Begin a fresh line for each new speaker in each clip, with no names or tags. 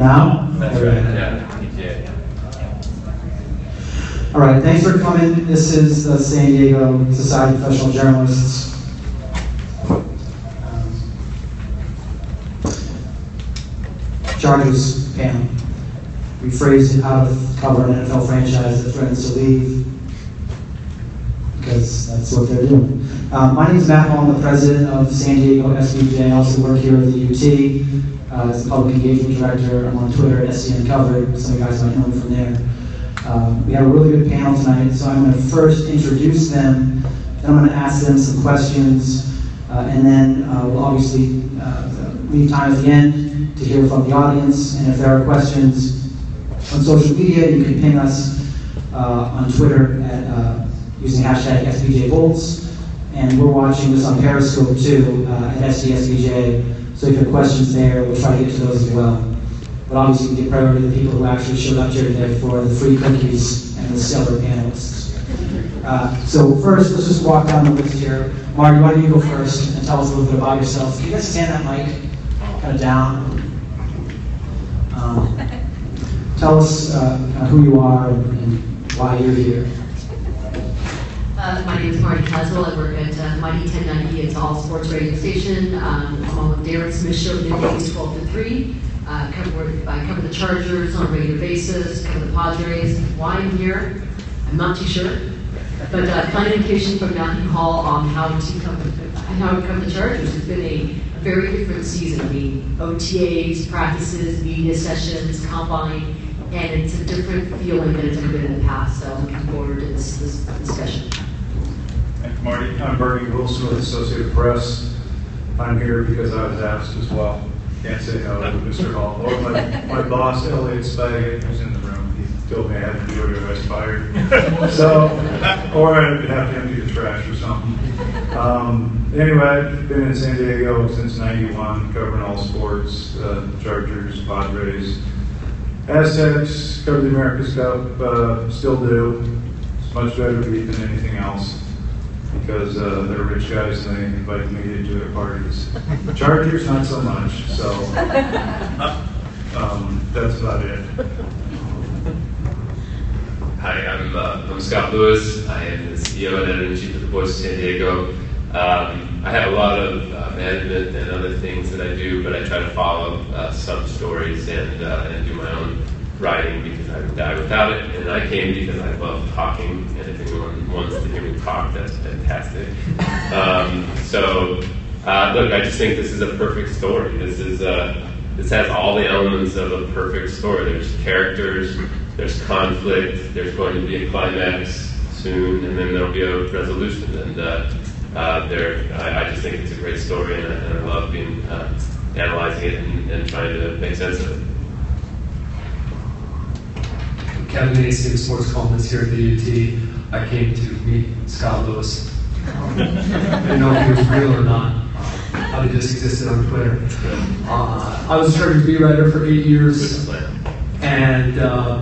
Now?
That's right, yeah, PJ.
All right, thanks for coming. This is the San Diego Society of Professional Journalists. Chargers panel. We phrased it how to cover an NFL franchise that threatens to leave, because that's what they're doing. My name is Matt Hall. I'm the president of San Diego SPJ. I also work here at the UT as the public engagement director. I'm on Twitter at SDN Covered. Some of you guys might know me from there. We have a really good panel tonight, so I'm going to first introduce them, then I'm going to ask them some questions, and then we'll obviously leave time at the end to hear from the audience. And if there are questions on social media, you can ping us on Twitter at using hashtag SPJVolts, and we're watching this on Periscope too at SDSPJ. So if you have questions there, we'll try to get to those as well. But obviously we give priority to the people who actually showed up here today for the free cookies and the stellar panelists. So first, let's just walk down the list here. Marty, why don't you go first and tell us a little bit about yourself? Can you guys stand that mic kind of down? Tell us who you are and why you're here.
My name is Marty Caswell. I work at Mighty 1090. It's all sports radio station. I'm on with Darren Smith show middays 12 to 3. I cover the Chargers on a regular basis, cover the Padres. Why I'm here, I'm not too sure. But kind of indication from Matthew Hall on how to cover the Chargers. It's been a very different season. I mean, OTAs, practices, media sessions, combine, and it's a different feeling than it's ever been in the past. So I'm looking forward to this discussion.
Thanks, Marty. I'm Bernie Wilson with Associated Press. I'm here because I was asked as well. Can't say no to Mr. Hall. Or my boss, Elliot Spaghetti, who's in the room. He told me I had to do it or I was fired. So, or I'd have to empty the trash or something. Anyway, I've been in San Diego since '91, covering all sports, Chargers, Padres, Aztecs, covered the America's Cup, still do. It's much better beat than anything else, because they're rich guys and they invite the media to their parties. Chargers, not so much, so that's about it.
Hi, I'm Scott Lewis. I am the CEO and editor-in-chief of the Voice of San Diego. I have a lot of management and other things that I do, but I try to follow some stories and do my own writing because I would die without it. And I came because I love talking, and if anyone wants to hear me talk, that's fantastic. Look, I just think this is a perfect story. This has all the elements of a perfect story. There's characters, there's conflict, there's going to be a climax soon, and then there'll be a resolution. And I just think it's a great story, and I love analyzing it and trying to make sense of it.
Kevin Macy, the sports columnist here at the UT. I came to meet Scott Lewis. I didn't know if he was real or not. He just existed on Twitter. I was a Chargers beat writer for 8 years, and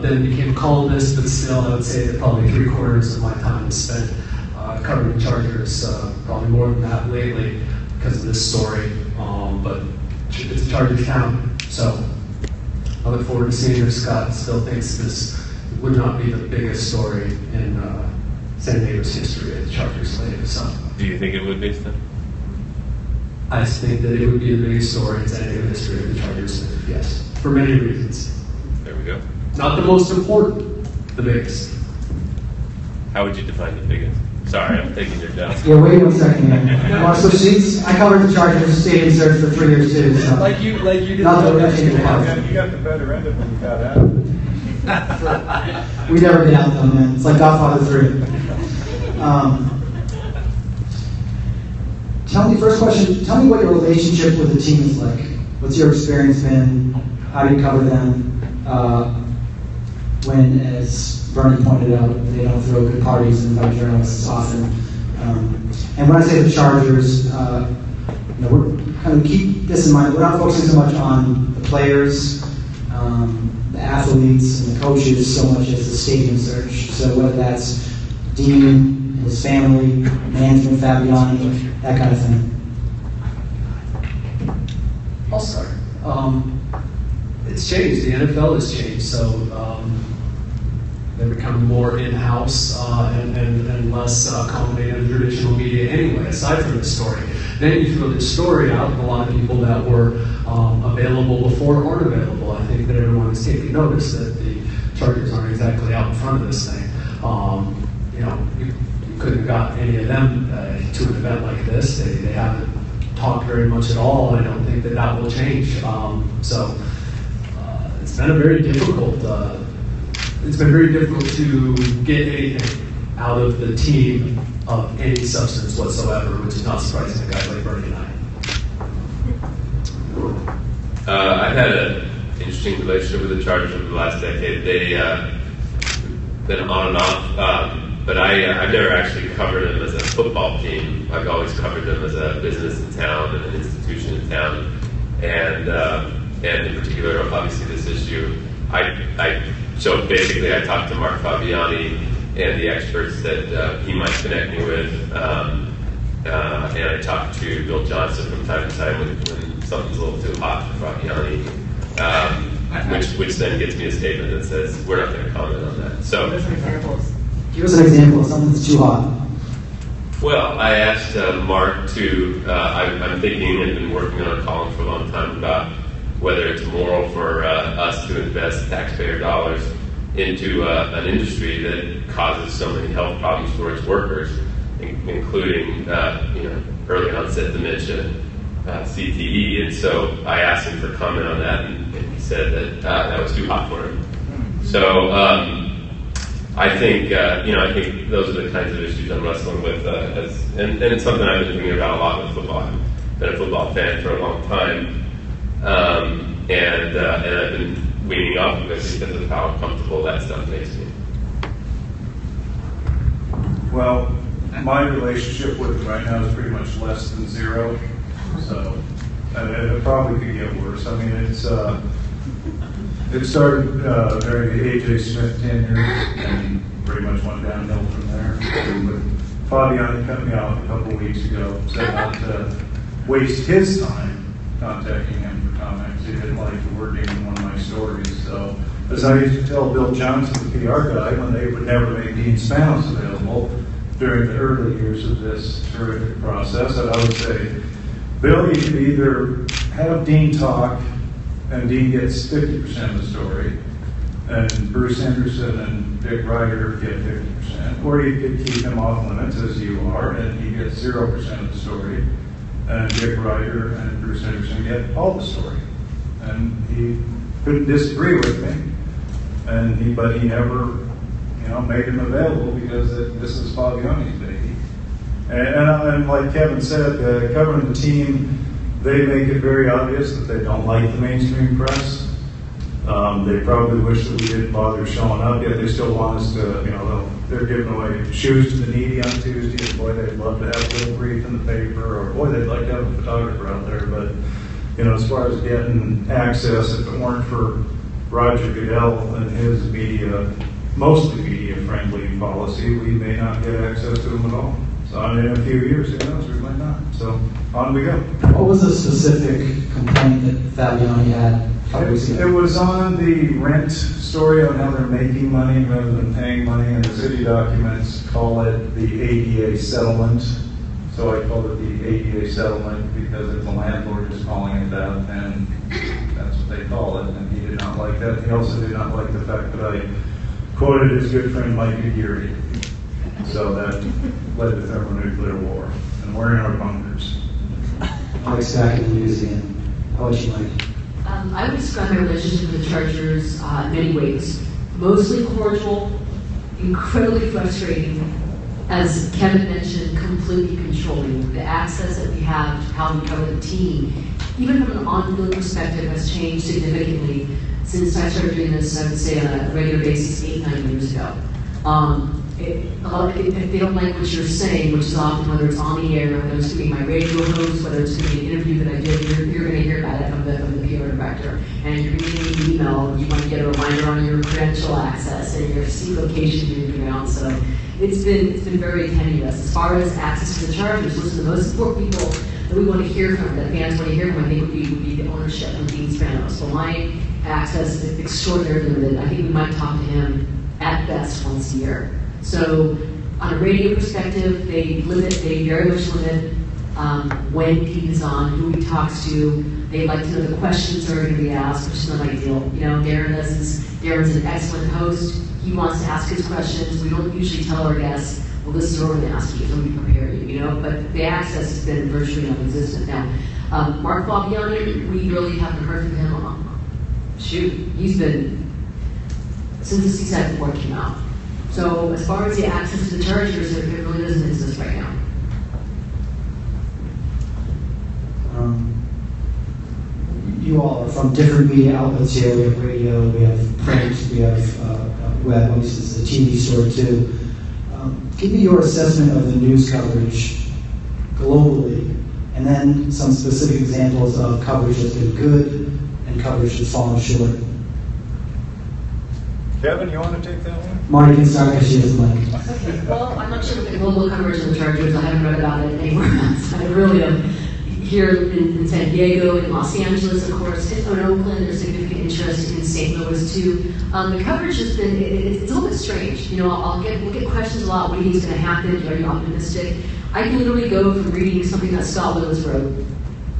then became a columnist, but still I would say that probably 3/4 of my time is spent covering the Chargers, probably more than that lately because of this story, but it's a Chargers town, so I look forward to seeing if Scott still thinks this would not be the biggest story in San Diego's history at the Chargers later. So,
Do you think it would be, Steph?
I think that it would be the biggest story in San Diego history of the Chargers, yes, for many reasons.
There we go.
Not the most important, the biggest.
How would you define the biggest? Sorry, I'm taking your job.
Yeah, wait 1 second here. Want to switch seats? I covered the Chargers stadium search for 3 years too. So.
Like you did.
Not that we're going to change the
You
house.
got the better end of when you got out.
We never get out though, man. It's like Godfather 3. First question, tell me what your relationship with the team is like. What's your experience been? How do you cover them? When, as Bernie pointed out, they don't throw good parties and invite journalists often. And when I say the Chargers, we're kind of keep this in mind. We're not focusing so much on the players, the athletes, and the coaches so much as the stadium search. So whether that's Dean, his family, management, Fabiani, that kind of thing.
I'll start. It's changed. The NFL has changed. So they're becoming more in-house and less accommodating of traditional media anyway, aside from the story. Then you throw this story out, and a lot of people that were available before aren't available. I think that everyone is taking notice that the Chargers aren't exactly out in front of this thing. You couldn't have got any of them to an event like this. They haven't talked very much at all, and I don't think that will change. It's been very difficult to get anything out of the team of any substance whatsoever, which is not surprising to guys like Bernie and I.
I've had an interesting relationship with the Chargers over the last decade. They've been on and off, but I've never actually covered them as a football team. I've always covered them as a business in town and an institution in town, and in particular, obviously, this issue. So basically, I talked to Mark Fabiani and the experts that he might connect me with, and I talked to Bill Johnson from time to time when something's a little too hot for Fabiani, which then gets me a statement that says, we're not going to comment on that. So,
give us an example of something that's too hot.
Well, I asked Mark to, I'm thinking and been working on a column for a long time about whether it's moral for us to invest taxpayer dollars into an industry that causes so many health problems for its workers, including early onset dementia, CTE. And so I asked him for comment on that, and he said that that was too hot for him. So I think those are the kinds of issues I'm wrestling with, and it's something I've been thinking about a lot with football. I've been a football fan for a long time. And I've been weaning off of it because of how comfortable that stuff makes me.
Well, my relationship with it right now is pretty much less than zero, so it probably could get worse. I mean, it started during the A.J. Smith tenure and pretty much went downhill from there. But Fabiani cut me off a couple weeks ago, said not to waste his time contacting him for comments. He didn't like the wording in one of my stories. So, as I used to tell Bill Johnson, the PR guy, when they would never make Dean Spanos available during the early years of this terrific process, and I would say, Bill, you could either have Dean talk, and Dean gets 50% of the story, and Bruce Henderson and Dick Ryder get 50%, or you could keep him off limits as you are, and he gets 0% of the story. And Dick Ryder and Bruce Henderson get all the story. And he couldn't disagree with me. But he never, made him available because this is Fabiani's baby. And like Kevin said, covering the team, they make it very obvious that they don't like the mainstream press. They probably wish that we didn't bother showing up, yet they still want us to, they're giving away shoes to the needy on Tuesday, and boy, they'd love to have a little brief in the paper, or boy, they'd like to have a photographer out there. But, as far as getting access, if it weren't for Roger Goodell and his mostly media-friendly policy, we may not get access to them at all. So, in a few years, who knows, we might not. So, on we go.
What was the specific complaint that Fabiani had?
It was on the rent story on how they're making money rather than paying money, and the city documents call it the ADA settlement. So I called it the ADA settlement because if the landlord is calling it that, and that's what they call it, and he did not like that. He also did not like the fact that I quoted his good friend Mike Aguirre. So that led to thermonuclear war, and we're in our bunkers.
Mike's back in the museum. How about you, Mike?
I would describe my relationship with the Chargers in many ways. Mostly cordial, incredibly frustrating, as Kevin mentioned, completely controlling. The access that we have to how we cover the team, even from an on-field perspective, has changed significantly since I started doing this, I would say, on a regular basis 8-9 years ago. If they don't like what you're saying, which is often whether it's on the air, whether it's going to be my radio host, whether it's going to be an interview that I did, you're going to hear about it from the PR director. And you're reading an email, you want to get a reminder on your credential access and your seat location moving around. So it's been very tenuous. As far as access to the Chargers, those are the most important people that we want to hear from, that fans want to hear from, I think would be the ownership of Dean Spanos. So my access is extraordinarily limited. I think we might talk to him at best once a year. So on a radio perspective, they very much limit when Pete is on, who he talks to. They like to know the questions that are going to be asked, which is not ideal. You know, Darren's an excellent host. He wants to ask his questions. We don't usually tell our guests, well, this is what we're going to ask you, so we prepare you, you know, but the access has been virtually non-existent. Now, Mark Fabiani, we really haven't heard from him. He's been, since the CSAC report came out. So as far as the access to the Chargers, it really doesn't exist right now.
You all are from different media outlets here. We have radio, we have print, we have web, obviously it's a TV story too. Give me your assessment of the news coverage globally, and then some specific examples of coverage that's been good and coverage that's fallen short.
Kevin, you want to take that one?
Marty can start because she has the mic.
Okay, well, I'm not sure what the global coverage of the Chargers. I haven't read about it anywhere else. I really am. Here in San Diego, in Los Angeles, of course, in Oakland, there's significant interest in St. Louis too. The coverage has been, it's a little bit strange. You know, we'll get questions a lot. What do you think is going to happen? Are you optimistic? I can literally go from reading something that Scott Lewis wrote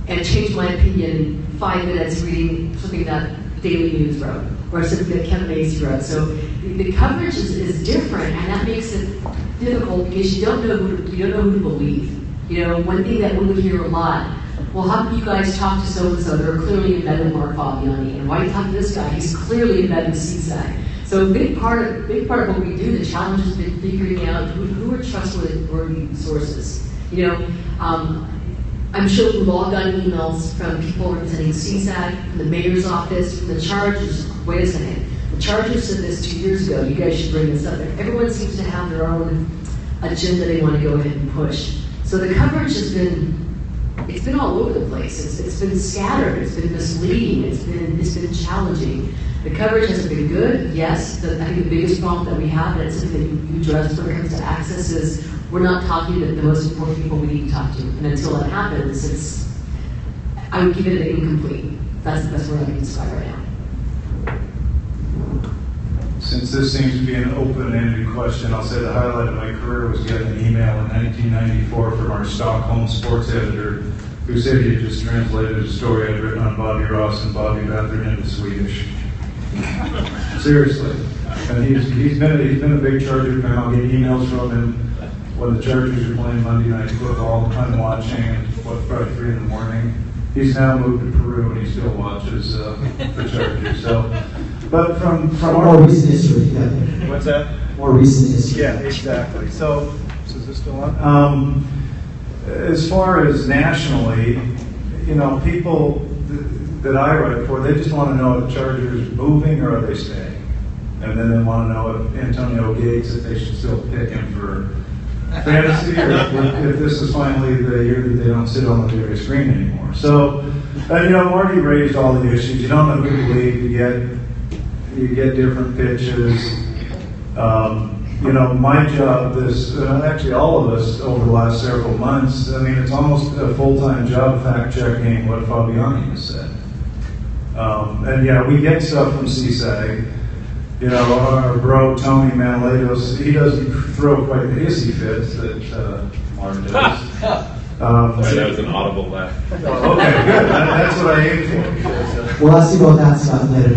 and change my opinion in 5 minutes reading something that Daily News wrote or something that Kevin Macy wrote. So the coverage is different, and that makes it difficult because you don't know who to believe. You know, one thing that we would hear a lot, well, how can you guys talk to so-and-so? They're clearly embedded with Mark Fabiani. And why do you talk to this guy? He's clearly embedded with CSAC. So a big part of what we do, the challenge has been figuring out who are trustworthy sources. You know, I'm sure we've all gotten emails from people representing CSAC, from the mayor's office, from the Chargers. Wait a second. The Chargers said this 2 years ago. You guys should bring this up. Everyone seems to have their own agenda they want to go ahead and push. So the coverage has been, it's been all over the place. It's been scattered. It's been misleading. It's been challenging. The coverage hasn't been good. Yes, I think the biggest problem that we have, and it's something that you addressed when it comes to access, is we're not talking to the most important people we need to talk to. And until that happens, I would give it an incomplete. That's the best word I can describe right now.
Since this seems to be an open-ended question, I'll say the highlight of my career was getting an email in 1994 from our Stockholm sports editor who said he had just translated a story I'd written on Bobby Ross and Bobby Bethard into Swedish. Seriously. And he's been a big Charger fan. I'll get emails from him when the Chargers are playing Monday Night Football. I'm watching, Friday 3 in the morning. He's now moved to Peru and he still watches the Chargers. So, but from
more recent history. Yeah.
What's that?
More recent history.
Yeah, exactly. So is this still on? As far as nationally, you know, people that I write for, they just want to know if the Chargers are moving or are they staying, and then they want to know if Antonio Gates, if they should still pick him for fantasy, or if this is finally the year that they don't sit on the bigger screen anymore. So, you know, Marty raised all the issues. You don't know who to believe. You get different pitches. You know, my job is, actually all of us over the last several months, I mean, it's almost a full-time job fact-checking what Fabiani has said. And yeah, we get stuff from CSAG. You know, our bro, Tony Manilatos, he doesn't throw quite the hissy fits that Mark does.
That was an audible laugh.
Okay, good. That's what I aim for.
Well, let's see about that, Scott, later.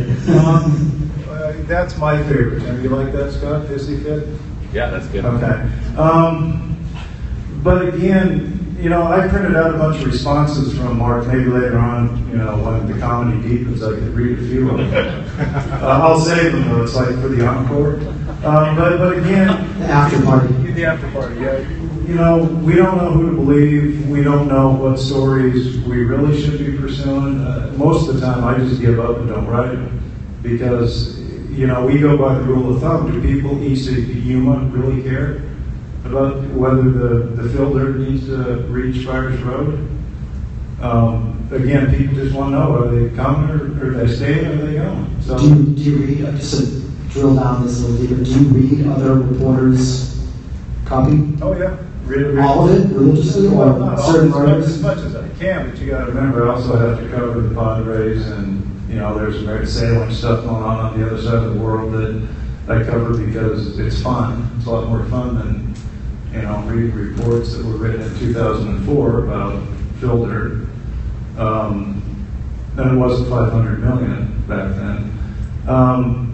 That's my favorite. Do you like that, Scott? Hissy fit?
Yeah, that's good.
Okay. But again, you know, I printed out a bunch of responses from Mark. Maybe later on, you know, when the comedy deepens, I could read a few of them. I'll save them, though. It's like for the encore. But again...
The after party.
The after party, yeah. You know, we don't know who to believe. We don't know what stories we really should be pursuing. Most of the time, I just give up and don't write them. Because, you know, we go by the rule of thumb. Do people east of Yuma really care about whether the filter needs to reach Friars Road? Again, people just want to know, are they coming or are they staying or are they going? So,
do you read, just to drill down this a little deeper, do you read other reporters' copy?
Oh, yeah. Read
all of it, religiously, or certain writers?
As much as I can, but you got to remember, I also have to cover the Padres and, You know, there's sailing stuff going on the other side of the world that I cover because it's fun. It's a lot more fun than, you know, reading reports that were written in 2004 about filter. And it wasn't 500 million back then.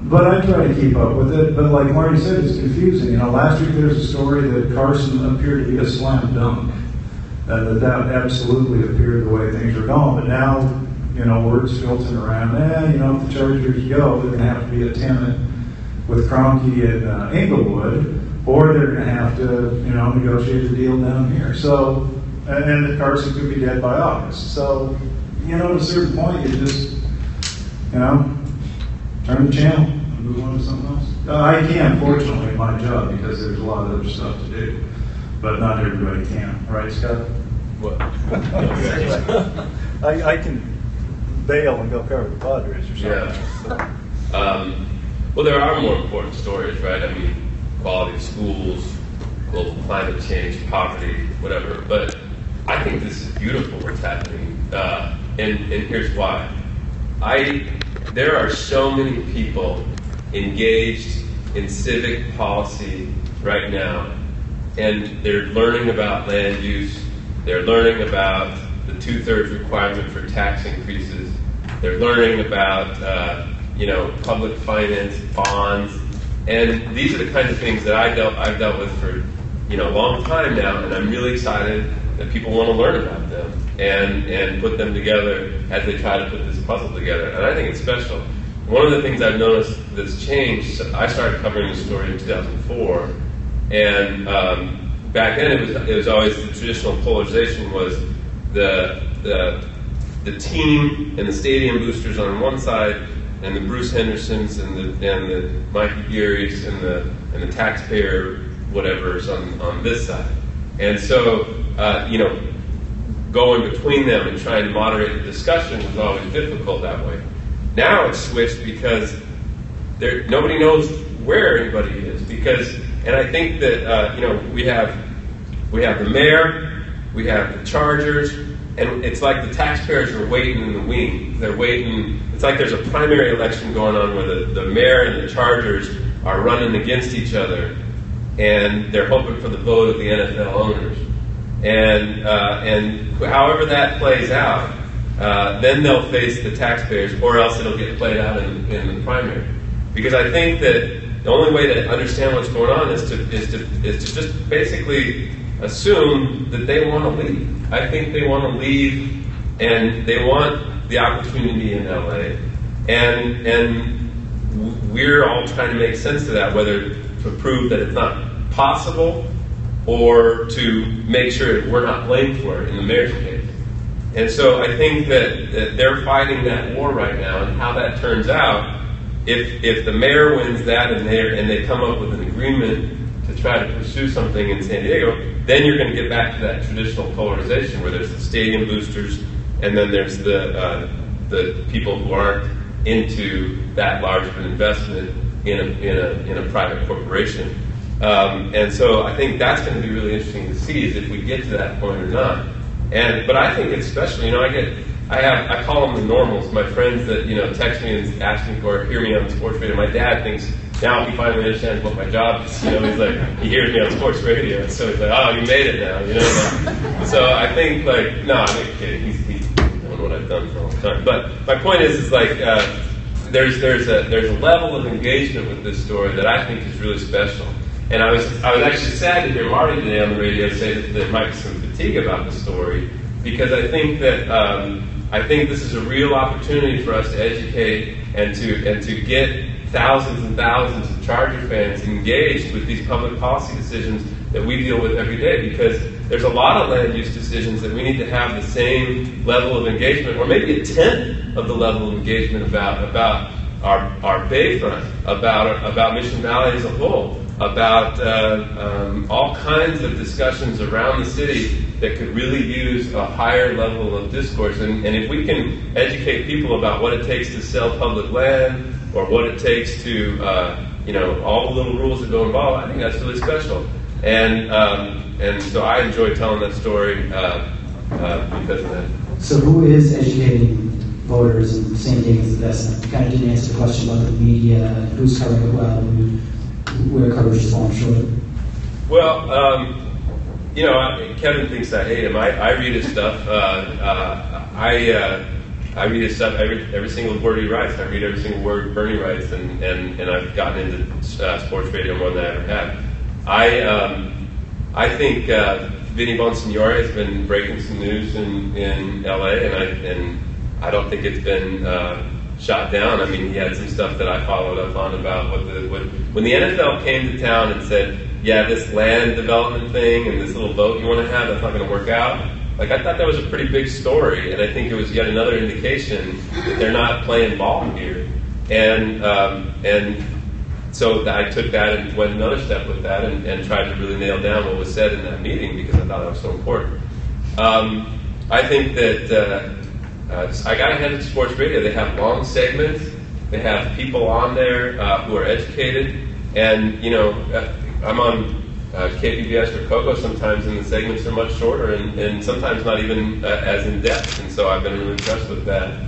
But I try to keep up with it. But like Marty said, it's confusing. You know, last week there was a story that Carson appeared to be a slam dunk. That absolutely appeared the way things were going. But now, you know, words filtering around, you know, if the Chargers go, they're going to have to be a tenant with Kroenke and Inglewood, or they're going to have to, you know, negotiate a deal down here. So, and that Carson could be dead by August. So, you know, at a certain point, you just, you know, turn the channel and move on to something else. I can, fortunately, in my job, because there's a lot of other stuff to do. But not everybody can. Right, Scott?
What?
I can bail and go cover the Padres or something.
Yeah. Well, there are more important stories, right? I mean, quality of schools, global climate change, poverty, whatever. But I think this is beautiful what's happening. And here's why. There are so many people engaged in civic policy right now, and they're learning about land use, they're learning about the 2/3 requirement for tax increases, they're learning about public finance, bonds, and these are the kinds of things that I've dealt with for a long time now, and I'm really excited that people want to learn about them and put them together as they try to put this puzzle together. And I think it's special. One of the things I've noticed that's changed, so I started covering the story in 2004, and back then it was always the traditional polarization was the team and the stadium boosters on one side, and the Bruce Hendersons and the Mikey Gearys and the taxpayer whatever's on this side. And so going between them and trying to moderate the discussion was always difficult that way. Now it's switched because nobody knows where anybody is, and I think that we have the mayor, we have the Chargers, and it's like the taxpayers are waiting in the wings. They're waiting. It's like there's a primary election going on where the mayor and the Chargers are running against each other, and they're hoping for the vote of the NFL owners. And however that plays out, then they'll face the taxpayers, or else it'll get played out in the primary. Because I think that the only way to understand what's going on is to just basically assume that they want to leave. I think they want to leave, and they want the opportunity in LA, and we're all trying to make sense of that, whether to prove that it's not possible or to make sure that we're not blamed for it in the mayor's case. And so I think that they're fighting that war right now, and how that turns out, if the mayor wins that and they come up with an agreement to try to pursue something in San Diego, then you're going to get back to that traditional polarization where there's the stadium boosters and then there's the people who aren't into that large of an investment in a private corporation. And so I think that's going to be really interesting to see is if we get to that point or not. But I think it's special. I call them the normals. My friends that text me and ask me or hear me on sports radio. My dad thinks now he finally understands what my job is. He's like he hears me on sports radio, and so he's like, oh, you made it now. So I think no, I'm kidding. He's doing what I've done for a long time. But my point is there's a level of engagement with this story that I think is really special. And I was actually sad to hear Marty today on the radio say that there might be some fatigue about the story, because I think that this is a real opportunity for us to educate and to get thousands and thousands of Charger fans engaged with these public policy decisions that we deal with every day, because there's a lot of land use decisions that we need to have the same level of engagement, or maybe a tenth of the level of engagement about our Bayfront, about Mission Valley as a whole, about all kinds of discussions around the city that could really use a higher level of discourse. And if we can educate people about what it takes to sell public land, or what it takes to, all the little rules that go involved, I think that's really special. And so I enjoy telling that story because of that.
So who is educating voters and San Diego's the best. And you kind of didn't answer the question about the media and who's covering it well and where coverage is falling short.
Well, Kevin thinks I hate him. I read his stuff. I read his stuff every single word he writes. I read every single word Bernie writes, and I've gotten into sports radio more than I ever have. I think Vinny Bonsignore has been breaking some news in LA, and I don't think it's been shot down. I mean, he had some stuff that I followed up on about when the NFL came to town and said, yeah, this land development thing and this little vote you want to have, that's not going to work out. Like, I thought that was a pretty big story, and I think it was yet another indication that they're not playing ball here. And so I took that and went another step with that and tried to really nail down what was said in that meeting because I thought that was so important. I think that I got to hand it to sports radio. They have long segments. They have people on there who are educated. And, I'm on KPBS or Coco sometimes, and the segments are much shorter and sometimes not even as in-depth. And so I've been really impressed with that.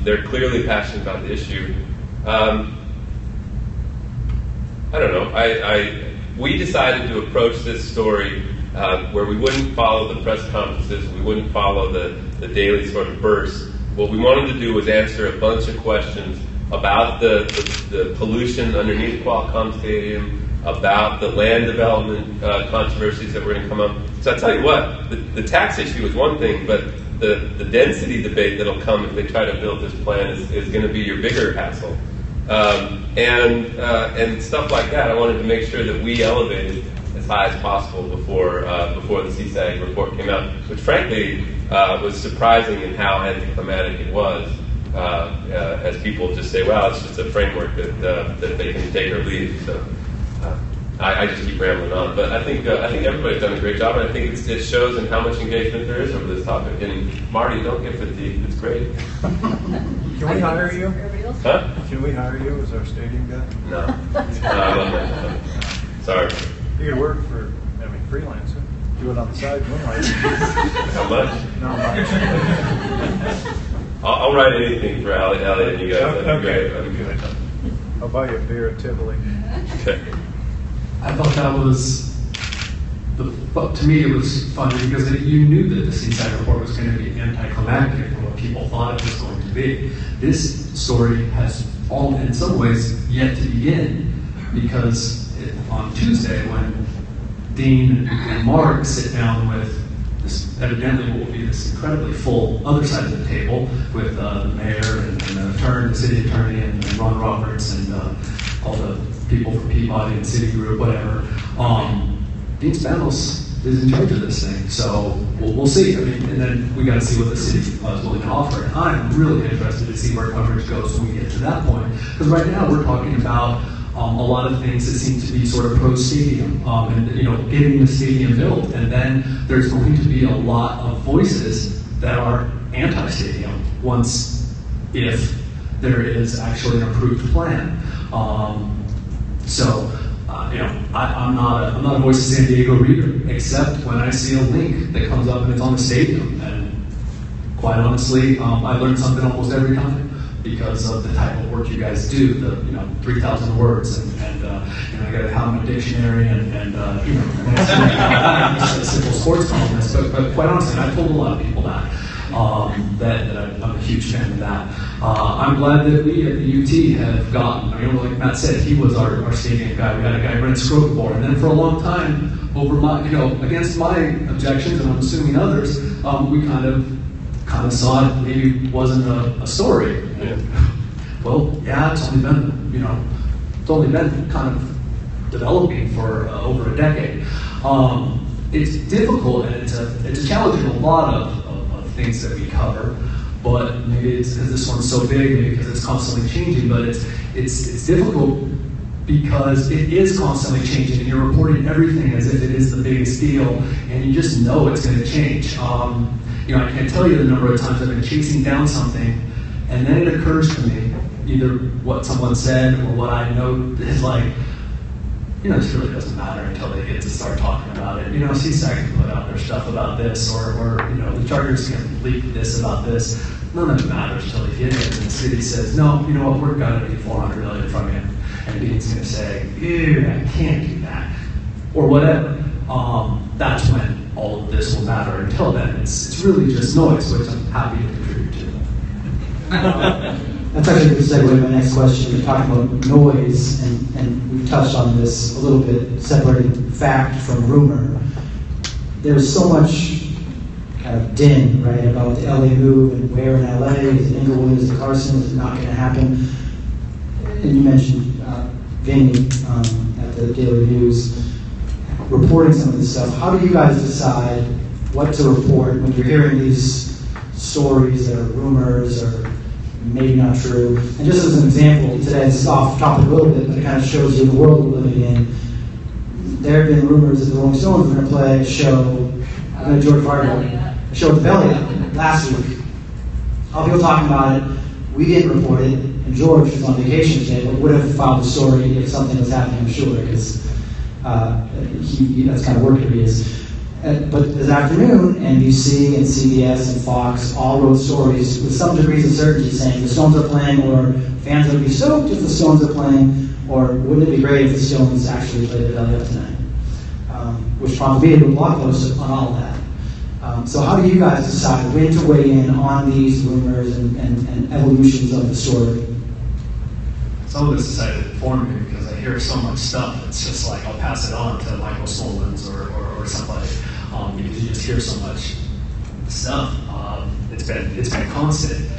They're clearly passionate about the issue. I don't know. We decided to approach this story where we wouldn't follow the press conferences, we wouldn't follow the daily sort of bursts. What we wanted to do was answer a bunch of questions about the pollution underneath Qualcomm Stadium, about the land development controversies that were going to come up. So I tell you what, the tax issue is one thing, but the density debate that'll come if they try to build this plan is going to be your bigger hassle. And stuff like that, I wanted to make sure that we elevated as high as possible before the CSAG report came out, which frankly was surprising in how anticlimactic it was. As people just say, well, it's just a framework that they can take or leave. So I just keep rambling on. But I think everybody's done a great job, and I think it shows in how much engagement there is over this topic. And Marty, don't get fatigued. It's great.
Can we hire you?
Huh?
Can we hire you as our stadium guy?
No. I love that. Sorry.
You could work for, freelancer. Do it on the side.
How much?
Not much.
I'll write anything for Allie and you guys. That'd be great.
That'd be good. I'll buy you a beer at Tivoli.
Okay.
I thought that was, but to me it was funny because you knew that the CSAG report was going to be anticlimactic for what people thought it was going to be. This story has in some ways yet to begin because on Tuesday when Dean and Mark sit down with this, evidently what will be this incredibly full other side of the table with the mayor and the city attorney and Ron Roberts and all the people from Peabody and Citigroup, whatever. Dean Spanos is in charge of this thing, so we'll see. And then we got to see what the city is willing to offer. And I'm really interested to see where coverage goes when we get to that point, because right now we're talking about a lot of things that seem to be sort of pro-stadium, and getting the stadium built. And then there's going to be a lot of voices that are anti-stadium if there is actually an approved plan. I'm not a Voice of San Diego reader, except when I see a link that comes up and it's on the stadium. And quite honestly, I learn something almost every time because of the type of work you guys do. The 3,000 words, and I got to have my dictionary and I'm just a simple sports columnist. But quite honestly, I've told a lot of people that I'm a huge fan of that. I'm glad that we at the UT have gotten, like Matt said, he was our stadium guy. We had a guy, Brent Scroquemore, and then for a long time, over my, against my objections, and I'm assuming others, we kind of saw it maybe wasn't a story.
Yeah.
Well, yeah, it's only been kind of developing for over a decade. It's difficult and it's a challenge in a lot of things that we cover, but maybe it's because this one's so big, maybe because it's constantly changing, but it's difficult because it is constantly changing and you're reporting everything as if it is the biggest deal and you just know it's going to change. I can't tell you the number of times I've been chasing down something and then it occurs to me, either what someone said or what I know is like, this really doesn't matter until they get to start talking about it. CSAC can put out their stuff about this, or the Chargers can leak this about this. none of it matters until they get it, and the city says, no, you know what, we're gonna need $400 million from you. And Dean's gonna say, ew, I can't do that. Or whatever. That's when all of this will matter. Until then, it's really just noise, which I'm happy to contribute to.
That's actually a good segue to my next question. We're talking about noise, and we've touched on this a little bit, separating fact from rumor. There's so much kind of din, right, about the LA move and where in LA, is it Inglewood, is it Carson, is it not going to happen? And you mentioned Vinny at the Daily News reporting some of this stuff. How do you guys decide what to report when you're hearing these stories that are rumors or maybe not true? And just as an example, today this is off topic a little bit, but it kind of shows you the world we're living in. There have been rumors that the Rolling Stones were going to play a show, George Fargo, a show at the Belly Up last week. All people talking about it. We didn't report it, and George was on vacation today, but would have filed the story if something was happening, I'm sure, because that's kind of worker he is. But this afternoon, NBC and CBS and Fox all wrote stories with some degrees of certainty saying the Stones are playing, or fans would be stoked if the Stones are playing, or wouldn't it be great if the Stones actually played the Belly Up tonight? Which prompted me to do a blog post on all of that. So how do you guys decide when to weigh in on these rumors and evolutions of the story?
Some of this decided for me because I hear so much stuff. It's just like I'll pass it on to Michael Solons or somebody because you just hear so much stuff. It's been constant.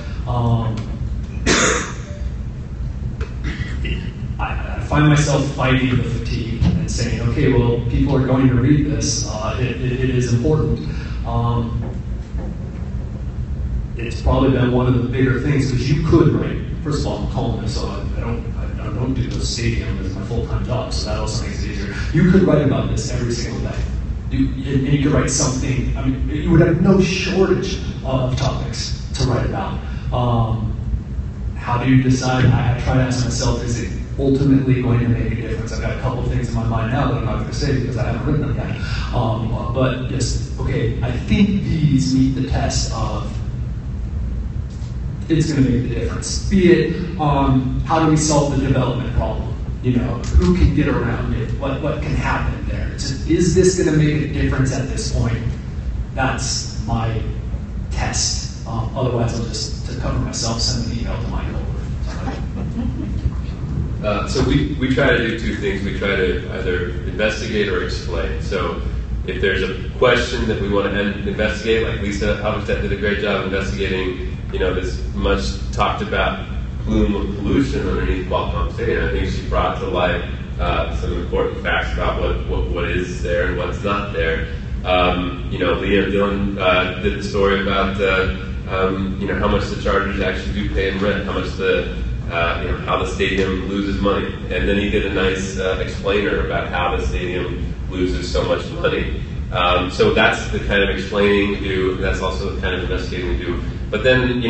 I find myself fighting the fatigue and saying, okay, well, people are going to read this. It is important. It's probably been one of the bigger things because you could write. First of all, I'm a columnist, so I don't do the stadium as my full-time job, so that also makes it easier. You could write about this every single day. And you could write something, I mean, you would have no shortage of topics to write about. How do you decide? I try to ask myself, is it ultimately going to make a difference? I've got a couple of things in my mind now that I'm not going to say because I haven't written them yet. But just, okay, I think these meet the test of it's going to make the difference. Be it how do we solve the development problem? You know, who can get around it? What can happen there? Is this going to make a difference at this point? That's my test. Otherwise, I'll just, to cover myself, send an email to Michael.
So we try to do two things. We try to either investigate or explain. So if there's a question that we want to investigate, like Lisa Halberstadt did a great job investigating, this much talked about plume of pollution underneath Qualcomm Stadium. I think she brought to light some important facts about what is there and what's not there. Liam Dillon did the story about how much the Chargers actually do pay in rent, how much how the stadium loses money, and then he did a nice explainer about how the stadium loses so much money. So that's the kind of explaining we do, and that's also the kind of investigating we do. But then,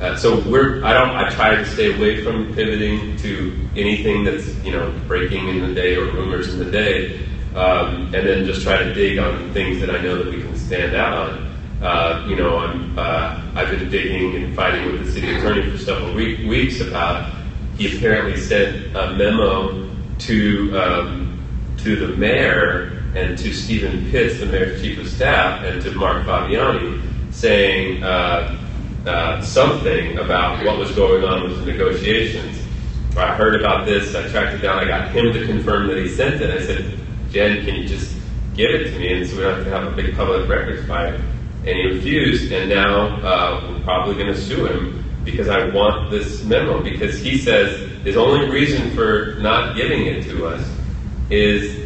I try to stay away from pivoting to anything that's, breaking in the day or rumors in the day, and then just try to dig on things that I know that we can stand out on. I've been digging and fighting with the city attorney for several weeks about, he apparently sent a memo to the mayor and to Stephen Pitts, the mayor's chief of staff, and to Mark Fabiani, saying something about what was going on with the negotiations. I heard about this, I tracked it down, I got him to confirm that he sent it. I said, Jen, can you just give it to me, and so we don't have to have a big public records fight? And he refused, and now we're probably going to sue him because I want this memo, because he says his only reason for not giving it to us is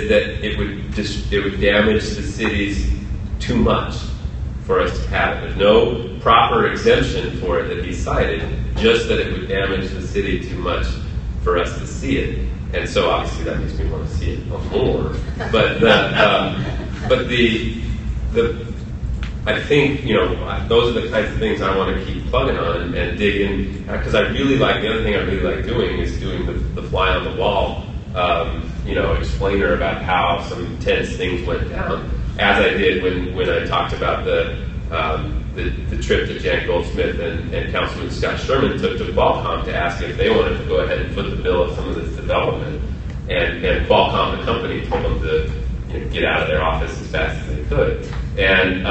that it would damage the cities too much for us to have it. There's no proper exemption for it that he cited, just that it would damage the city too much for us to see it. And so obviously that makes me want to see it more. But I think, those are the kinds of things I want to keep plugging on and digging, because I really like, the other thing I really like doing is doing the fly on the wall, explainer about how some tense things went down, as I did when I talked about the the trip that Jan Goldsmith and Councilman Scott Sherman took to Qualcomm to ask if they wanted to go ahead and foot the bill of some of this development. And Qualcomm, the company, told them to get out of their office as fast as they could. And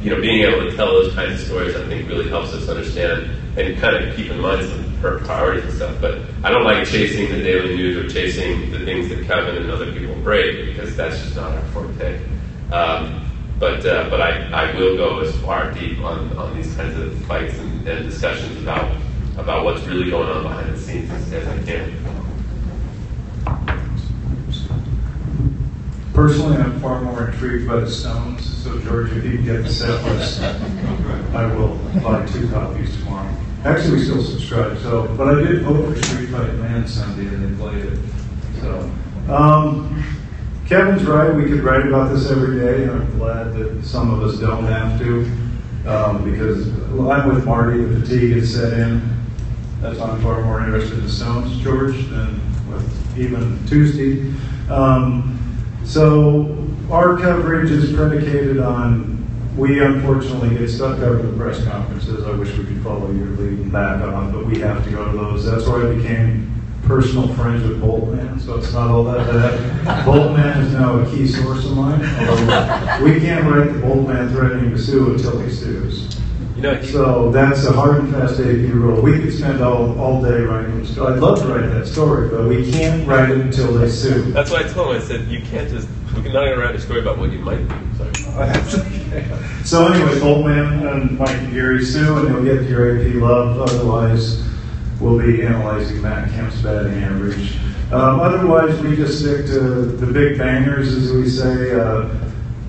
being able to tell those kinds of stories, I think, really helps us understand and kind of keep in mind some priorities and stuff. But I don't like chasing the daily news or chasing the things that Kevin and other people break, because that's just not our forte. But I will go as far deep on these kinds of fights and discussions about what's really going on behind the scenes as I can.
Personally, I'm far more intrigued by the Stones, so George, if you can get the set list, I will buy 2 copies tomorrow. Actually, we still subscribe, but I did vote for Street Fight Man Sunday and they played it. So, Kevin's right, we could write about this every day, and I'm glad that some of us don't have to, because I'm with Marty, the fatigue has set in. That's why I'm far more interested in the Stones, George, than with even Tuesday. So our coverage is predicated on, we unfortunately get stuck covering the press conferences. I wish we could follow your lead and back on, but we have to go to those. That's why I became personal friends with Boltman, so it's not all that bad. Boltman is now a key source of mine. We can't write the Boltman threatening to sue until he sues. So that's a hard and fast AP rule. We could spend all day writing the story. I'd love to write that story, but we can't write it until they sue.
That's why I told him, I said, you can't just, we're not going to write a story about what you might do. Sorry.
So anyway, Boltman and Mike and Gary sue, and you'll get your AP love. Otherwise, we'll be analyzing Matt Kemp's batting average. Otherwise, we just stick to the big bangers, as we say.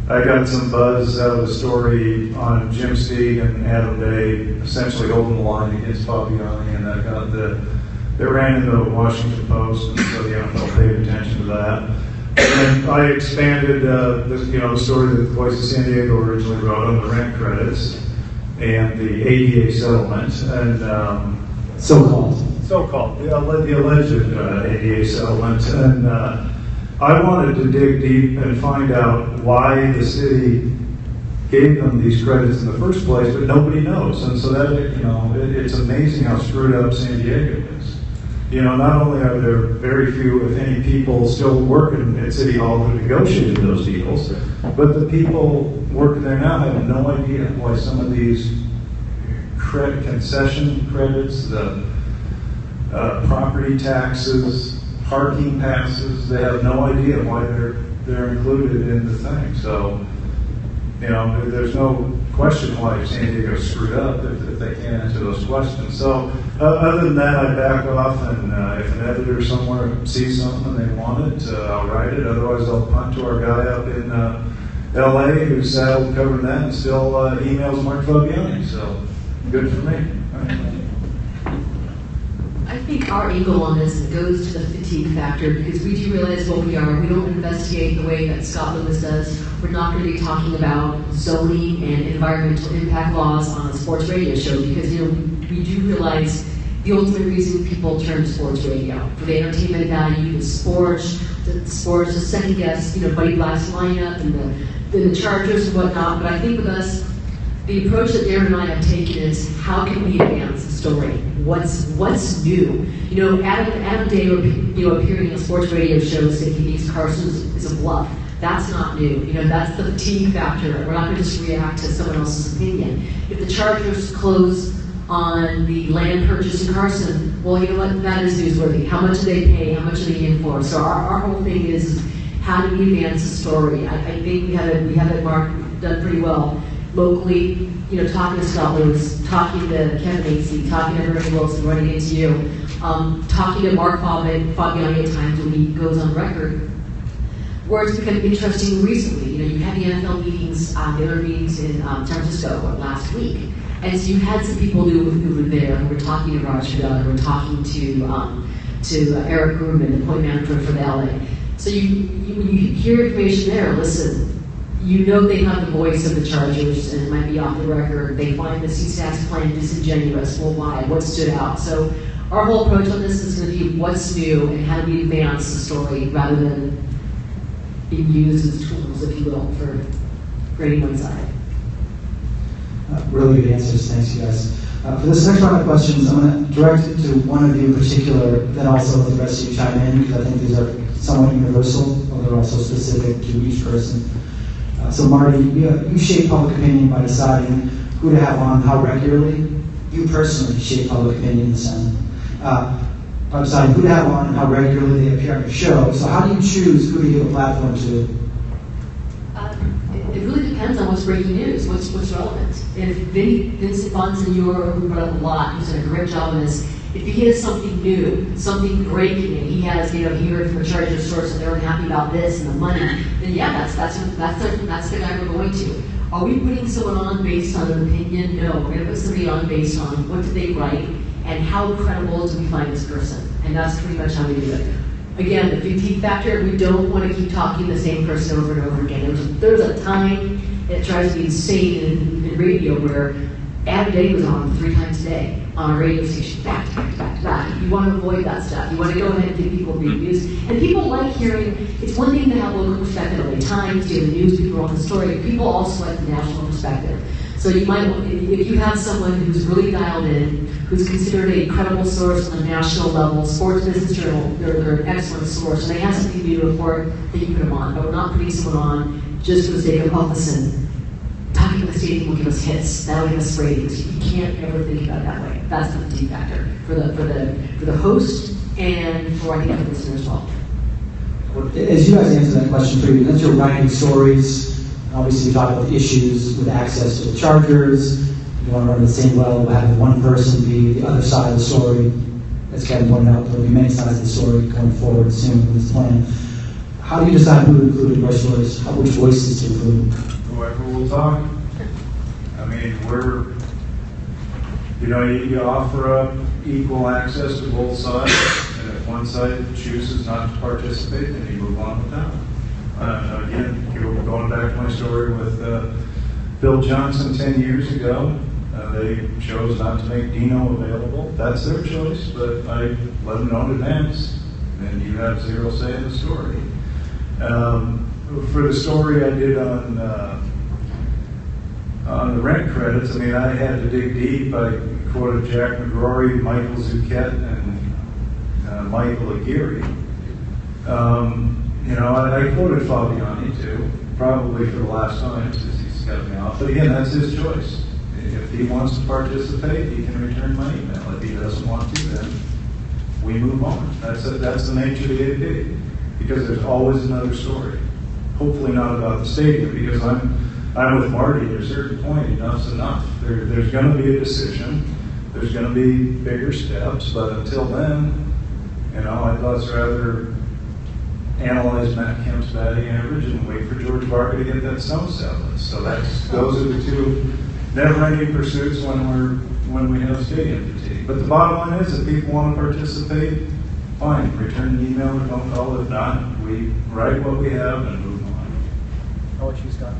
I got some buzz out of the story on Jim Steig and Adam Day essentially holding the line against Fabiani, and that got it ran in the Washington Post, and so the NFL paid attention to that. And I expanded the story that the Voice of San Diego originally wrote on the rent credits and the ADA settlement, and so-called the alleged ADA settlement, and I wanted to dig deep and find out why the city gave them these credits in the first place, but nobody knows. And so that, it's amazing how screwed up San Diego is. Not only are there very few, if any, people still working at City Hall who negotiated those deals, but the people working there now have no idea why some of these concession credits, the property taxes, parking passes, they have no idea why they're included in the thing. So, there's no question why San Diego screwed up if they can't answer those questions. So, other than that, I back off, and if an editor somewhere sees something and they want it, I'll write it. Otherwise, I'll punt to our guy up in LA who's saddled covering that and still emails Mark Fabiani. So, good for me.
I think our angle on this goes to the fatigue factor, because we do realize what we are. We don't investigate the way that Scott Lewis does. We're not going to be talking about zoning and environmental impact laws on a sports radio show, because we do realize the ultimate reason people turn to sports radio for the entertainment value, the sports, the second guess, Buddy Black's lineup and the Chargers and whatnot. But I think with us, the approach that Darren and I have taken is, how can we advance the story? What's new? Adam Day, appearing in a sports radio show saying he thinks Carson is a bluff. That's not new. That's the fatigue factor. We're not going to just react to someone else's opinion. If the Chargers close on the land purchase in Carson, well, you know what? That is newsworthy. How much do they pay? How much are they in for? So our whole thing is, how do we advance the story? I think we have it, Mark, done pretty well. Locally, talking to Scott Lewis, talking to Kevin Acey, talking to Bernie Wilson, running into you, talking to Mark Fabiani at times when he goes on record, where it's become interesting recently. You had the NFL meetings, the other meetings in San Francisco last week, and so you had some people who were there, who were talking to Raj Fidel, who were talking to Eric Grumman, the point manager for the LA. So when you hear information there, listen. They have the voice of the Chargers, and it might be off the record. They find the CSAT's plan disingenuous. Well, why? What stood out? So our whole approach on this is going to be what's new and how do we advance the story rather than being used as tools, if you will, for any one side.
Really good answers. Thanks, you guys. For this next round of questions, I'm going to direct it to one of you in particular, then also let the rest of you chime in, because I think these are somewhat universal, but they're also specific to each person. So Marty, you shape public opinion by deciding who to have on how regularly. You personally shape public opinion in the Senate. By deciding who to have on and how regularly they appear on your show. So how do you choose who to give a platform to?
It really depends on what's breaking news, what's relevant. If Vincent Bonsignor, who brought up a lot, who's done a great job on this, if he has something new, something breaking, and he has, he heard from a Chargers source and they're unhappy about this and the money, then yeah, that's the guy we're going to. Are we putting someone on based on an opinion? No, we're going to put somebody on based on what did they write and how credible do we find this person, and that's pretty much how we do it. Again, the fatigue factor, we don't want to keep talking the same person over and over again. There's a time, it drives me insane in radio where Adam Day was on 3 times a day on a radio station, back to back to back to back. You want to avoid that stuff. You want to go ahead and give people reviews. And people like hearing, it's one thing to have local perspective on the Times, daily newspaper on the story. People also like the national perspective. So you might, if you have someone who's really dialed in, who's considered a credible source on a national level, Sports Business Journal, they're an excellent source, and they have something new to report, that you put them on. But we're not putting someone on just for the sake of, listen, talking about the stadium will give us hits, that'll give us ratings. You can't ever think about it that way. That's the fatigue factor for the host and for, I think, the listener as well.
As you guys answer that question for you, as you're writing stories, obviously you talk about the issues with access to the Chargers. You want to run the same well, having one person be the other side of the story. As Kevin pointed out, there will be many sides of the story going forward soon with this plan. How do you decide who to include in your stories? Which voices to include?
Whoever will talk. I mean, you offer up equal access to both sides, and if one side chooses not to participate, then you move on with that. Again, going back to my story with Bill Johnson 10 years ago, they chose not to make Dino available. That's their choice, but I let them know in advance, and you have zero say in the story. For the story I did on the rent credits, I mean, I had to dig deep. I quoted Jack McGrory, Michael Zucchet, and Michael Aguirre. I quoted Fabiani too, probably for the last time since he's cut me off. But again, that's his choice. If he wants to participate, he can return my email. If he doesn't want to, then we move on. That's the nature of the AP, because there's always another story. Hopefully not about the stadium, because I'm with Marty. At a certain point, enough's enough. There's going to be a decision. There's going to be bigger steps, but until then, I thought it's rather analyze Matt Kemp's batting average and wait for George Barker to get that snow salad. So those are the two never-ending pursuits when we have stadium fatigue. But the bottom line is, if people want to participate, fine, return an email or phone call. If not, we write what we have and move on.
How about you, Scott?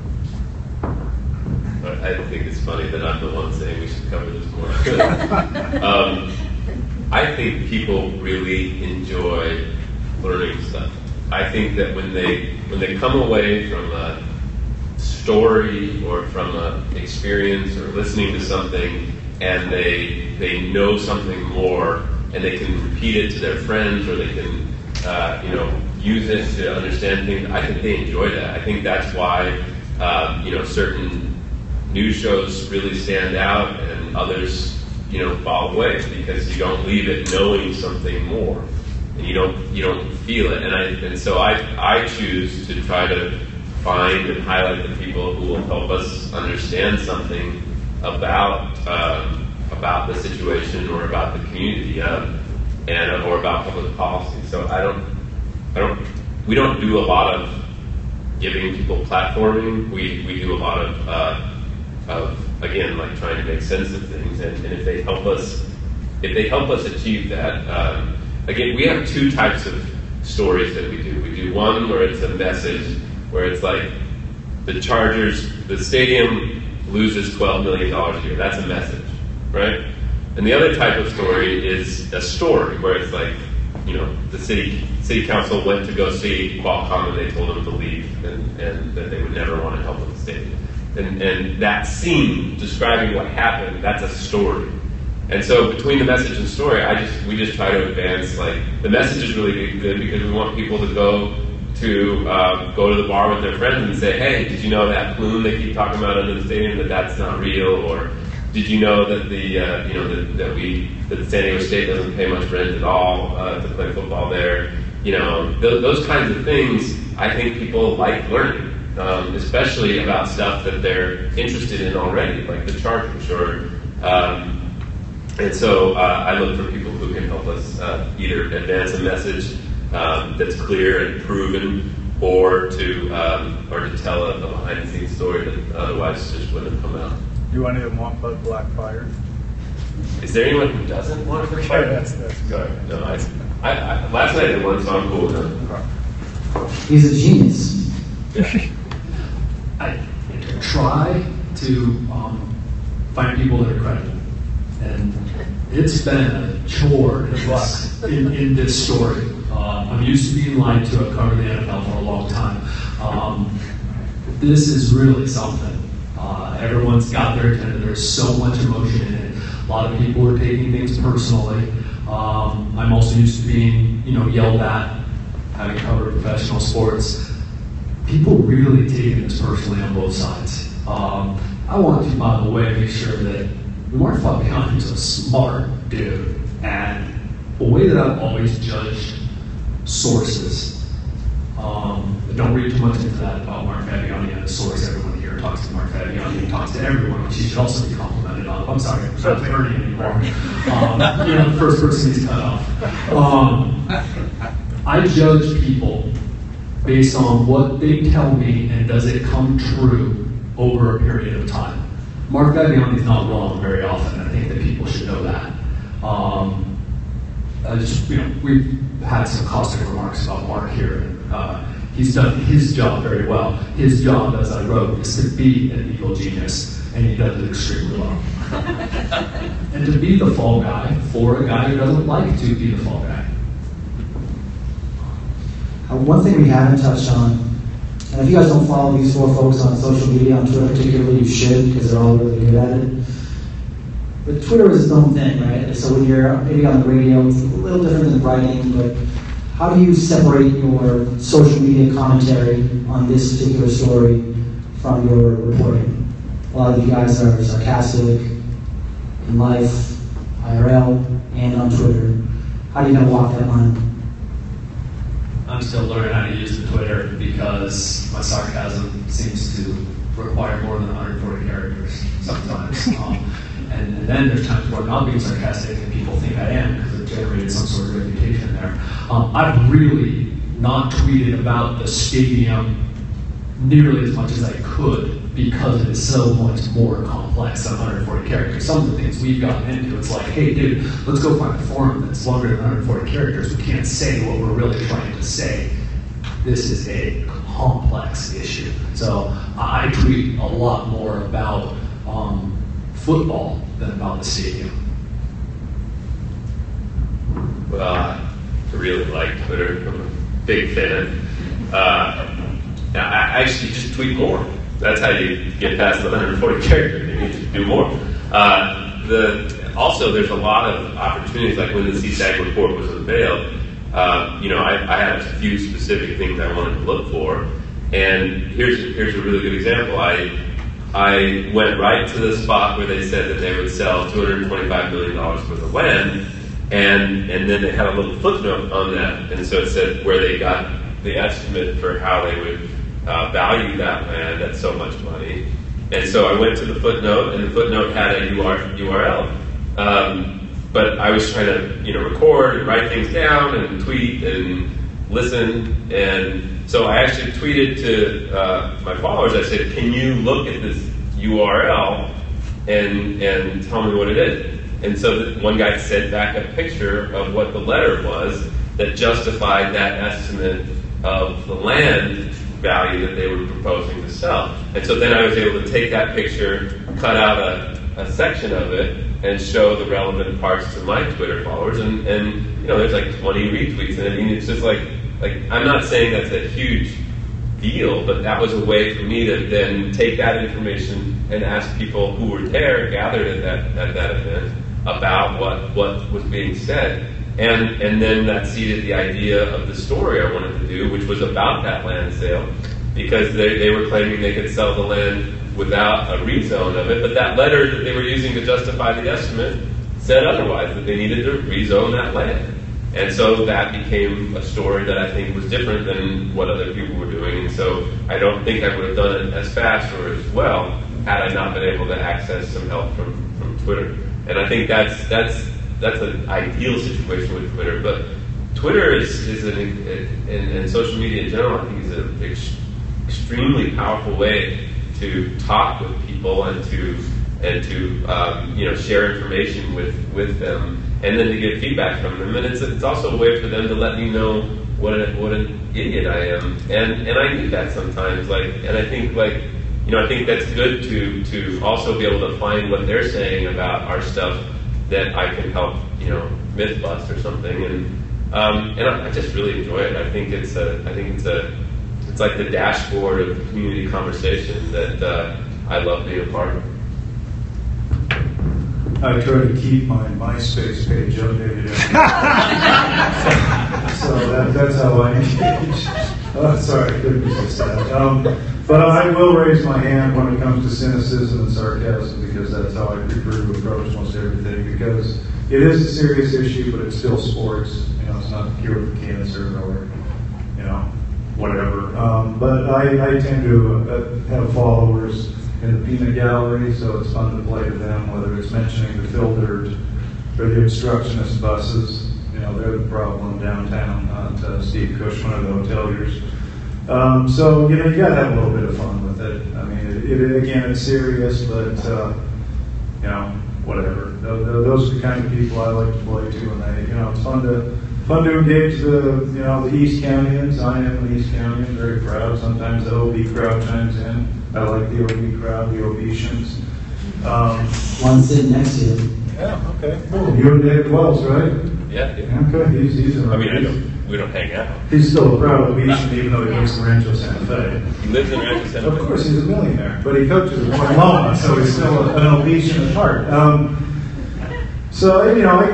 I think it's funny that I'm the one saying we should cover this more. I think people really enjoy learning stuff. I think that when they come away from a story or from an experience or listening to something and they know something more and they can repeat it to their friends or they can use it to understand things, I think they enjoy that. I think that's why certain news shows really stand out and others fall away, because you don't leave it knowing something more. And you don't feel it, and so I choose to try to find and highlight the people who will help us understand something about the situation or about the community, or about public policy. So we don't do a lot of giving people platforming. We do a lot of again, like trying to make sense of things, and if they help us achieve that. Again, we have two types of stories that we do. We do one where it's a message, where it's like the Chargers, the stadium loses $12 million a year. That's a message, right? And the other type of story is a story where it's like, the city council went to go see Qualcomm and they told them to leave and that they would never want to help with the stadium. And that scene describing what happened, that's a story. And so between the message and story, we just try to advance, like, the message is really good because we want people to go to the bar with their friends and say, hey, did you know that plume they keep talking about in the stadium, that's not real? Or did you know that that San Diego State doesn't pay much rent at all to play football there? Those kinds of things, I think people like learning, especially about stuff that they're interested in already, like the Chargers. And so I look for people who can help us either advance a message that's clear and proven, or to tell a behind-the-scenes story that otherwise just wouldn't have come out.
Do any of them want Bud Black fired?
Is there anyone who doesn't want to fire?
That's
Sorry. No, I last night I did one, so I'm cool with that.
He's a genius.
I try to find people that are credible. And it's been a chore in this story. I'm used to being lied to. I've covered the NFL for a long time. This is really something. Everyone's got their agenda. There's so much emotion in it. A lot of people are taking things personally. I'm also used to being, yelled at, having covered professional sports. People really taking this personally on both sides. I want to, by the way, make sure that Mark Fabiani is a smart dude, and the way that I've always judged sources, don't read too much into that about Mark Fabiani and a source. Everyone here talks to Mark Fabiani, he talks to everyone, which he should also be complimented on. I'm sorry, I'm not 30 anymore. The first person he's cut off. I judge people based on what they tell me and does it come true over a period of time. Mark Fabiani is not wrong very often. I think that people should know that. We've had some caustic remarks about Mark here. He's done his job very well. His job, as I wrote, is to be an evil genius, and he does it extremely well. And to be the fall guy for a guy who doesn't like to be the fall guy.
One thing we haven't touched on, and if you guys don't follow these four folks on social media, on Twitter particularly, you should, because they're all really good at it. But Twitter is its own thing, right? So when you're maybe on the radio, it's a little different than writing, but how do you separate your social media commentary on this particular story from your reporting? A lot of you guys are sarcastic in life, IRL, and on Twitter. How are you going to walk that line?
I'm still learning how to use the Twitter because my sarcasm seems to require more than 140 characters sometimes. And then there's times where I'm not being sarcastic and people think I am because I've generated some sort of reputation there. I've really not tweeted about the stadium nearly as much as I could because it is so much more complex than 140 characters. Some of the things we've gotten into, it's like, hey dude, let's go find a forum that's longer than 140 characters. We can't say what we're really trying to say. This is a complex issue. So I tweet a lot more about football than about the stadium.
Well, I really like Twitter. I'm a big fan. I actually just tweet more. That's how you get past the 140 characters. You need to do more. Also, there's a lot of opportunities, like when the CSAC report was unveiled. I had a few specific things I wanted to look for, and here's a really good example. I went right to the spot where they said that they would sell $225 million worth of land, and then they had a little footnote on that, and so it said where they got the estimate for how they would value that land at so much money. And so I went to the footnote, and the footnote had a URL. But I was trying to, record and write things down and tweet and listen. And so I actually tweeted to my followers. I said, can you look at this URL and tell me what it is? And so one guy sent back a picture of what the letter was that justified that estimate of the land value that they were proposing to sell. And so then I was able to take that picture, cut out a section of it, and show the relevant parts to my Twitter followers, and there's like 20 retweets, and I mean, it's just like I'm not saying that's a huge deal, but that was a way for me to then take that information and ask people who were there, gathered at that event, about what was being said. And then that seeded the idea of the story I wanted to do, which was about that land sale, because they were claiming they could sell the land without a rezone of it, but that letter that they were using to justify the estimate said otherwise, that they needed to rezone that land. And so that became a story that I think was different than what other people were doing. And so I don't think I would have done it as fast or as well had I not been able to access some help from Twitter. And I think that's an ideal situation with Twitter. But Twitter and social media in general, I think, is an extremely powerful way to talk with people and to share information with them, and then to get feedback from them. And it's also a way for them to let me know what an idiot I am, and I need that sometimes. And I think I think that's good to also be able to find what they're saying about our stuff that I can help myth bust or something. And I just really enjoy it. I think it's like the dashboard of community conversation that I love being a part of.
I try to keep my MySpace page updated. So that's how I engage. Oh, sorry, I couldn't resist that. But I will raise my hand when it comes to cynicism and sarcasm, because that's how I prefer to approach most everything. Because it is a serious issue, but it's still sports. It's not the cure for cancer or whatever. But I tend to have followers in the peanut gallery, so it's fun to play to them, whether it's mentioning the filtered or the obstructionist buses. They're the problem downtown, not Steve Cushman or the hoteliers. So, you gotta have a little bit of fun with it. I mean, again, it's serious, but, whatever. Those are the kind of people I like to play to, and it's fun to engage the East Countyans. I am the East Countyans, very proud. Sometimes the OB crowd chimes in. I like the OB crowd, the Obetians.
One sitting next to you.
Yeah, okay. Oh, you and David Wells, right?
Yeah.
Okay, he's
we don't hang out.
He's still a proud Obetian, even though he lives in Rancho Santa Fe.
He lives in Rancho Santa Fe.
Of course, he's a millionaire, but he coaches at Loma, so he's still an Obetian at heart. So, I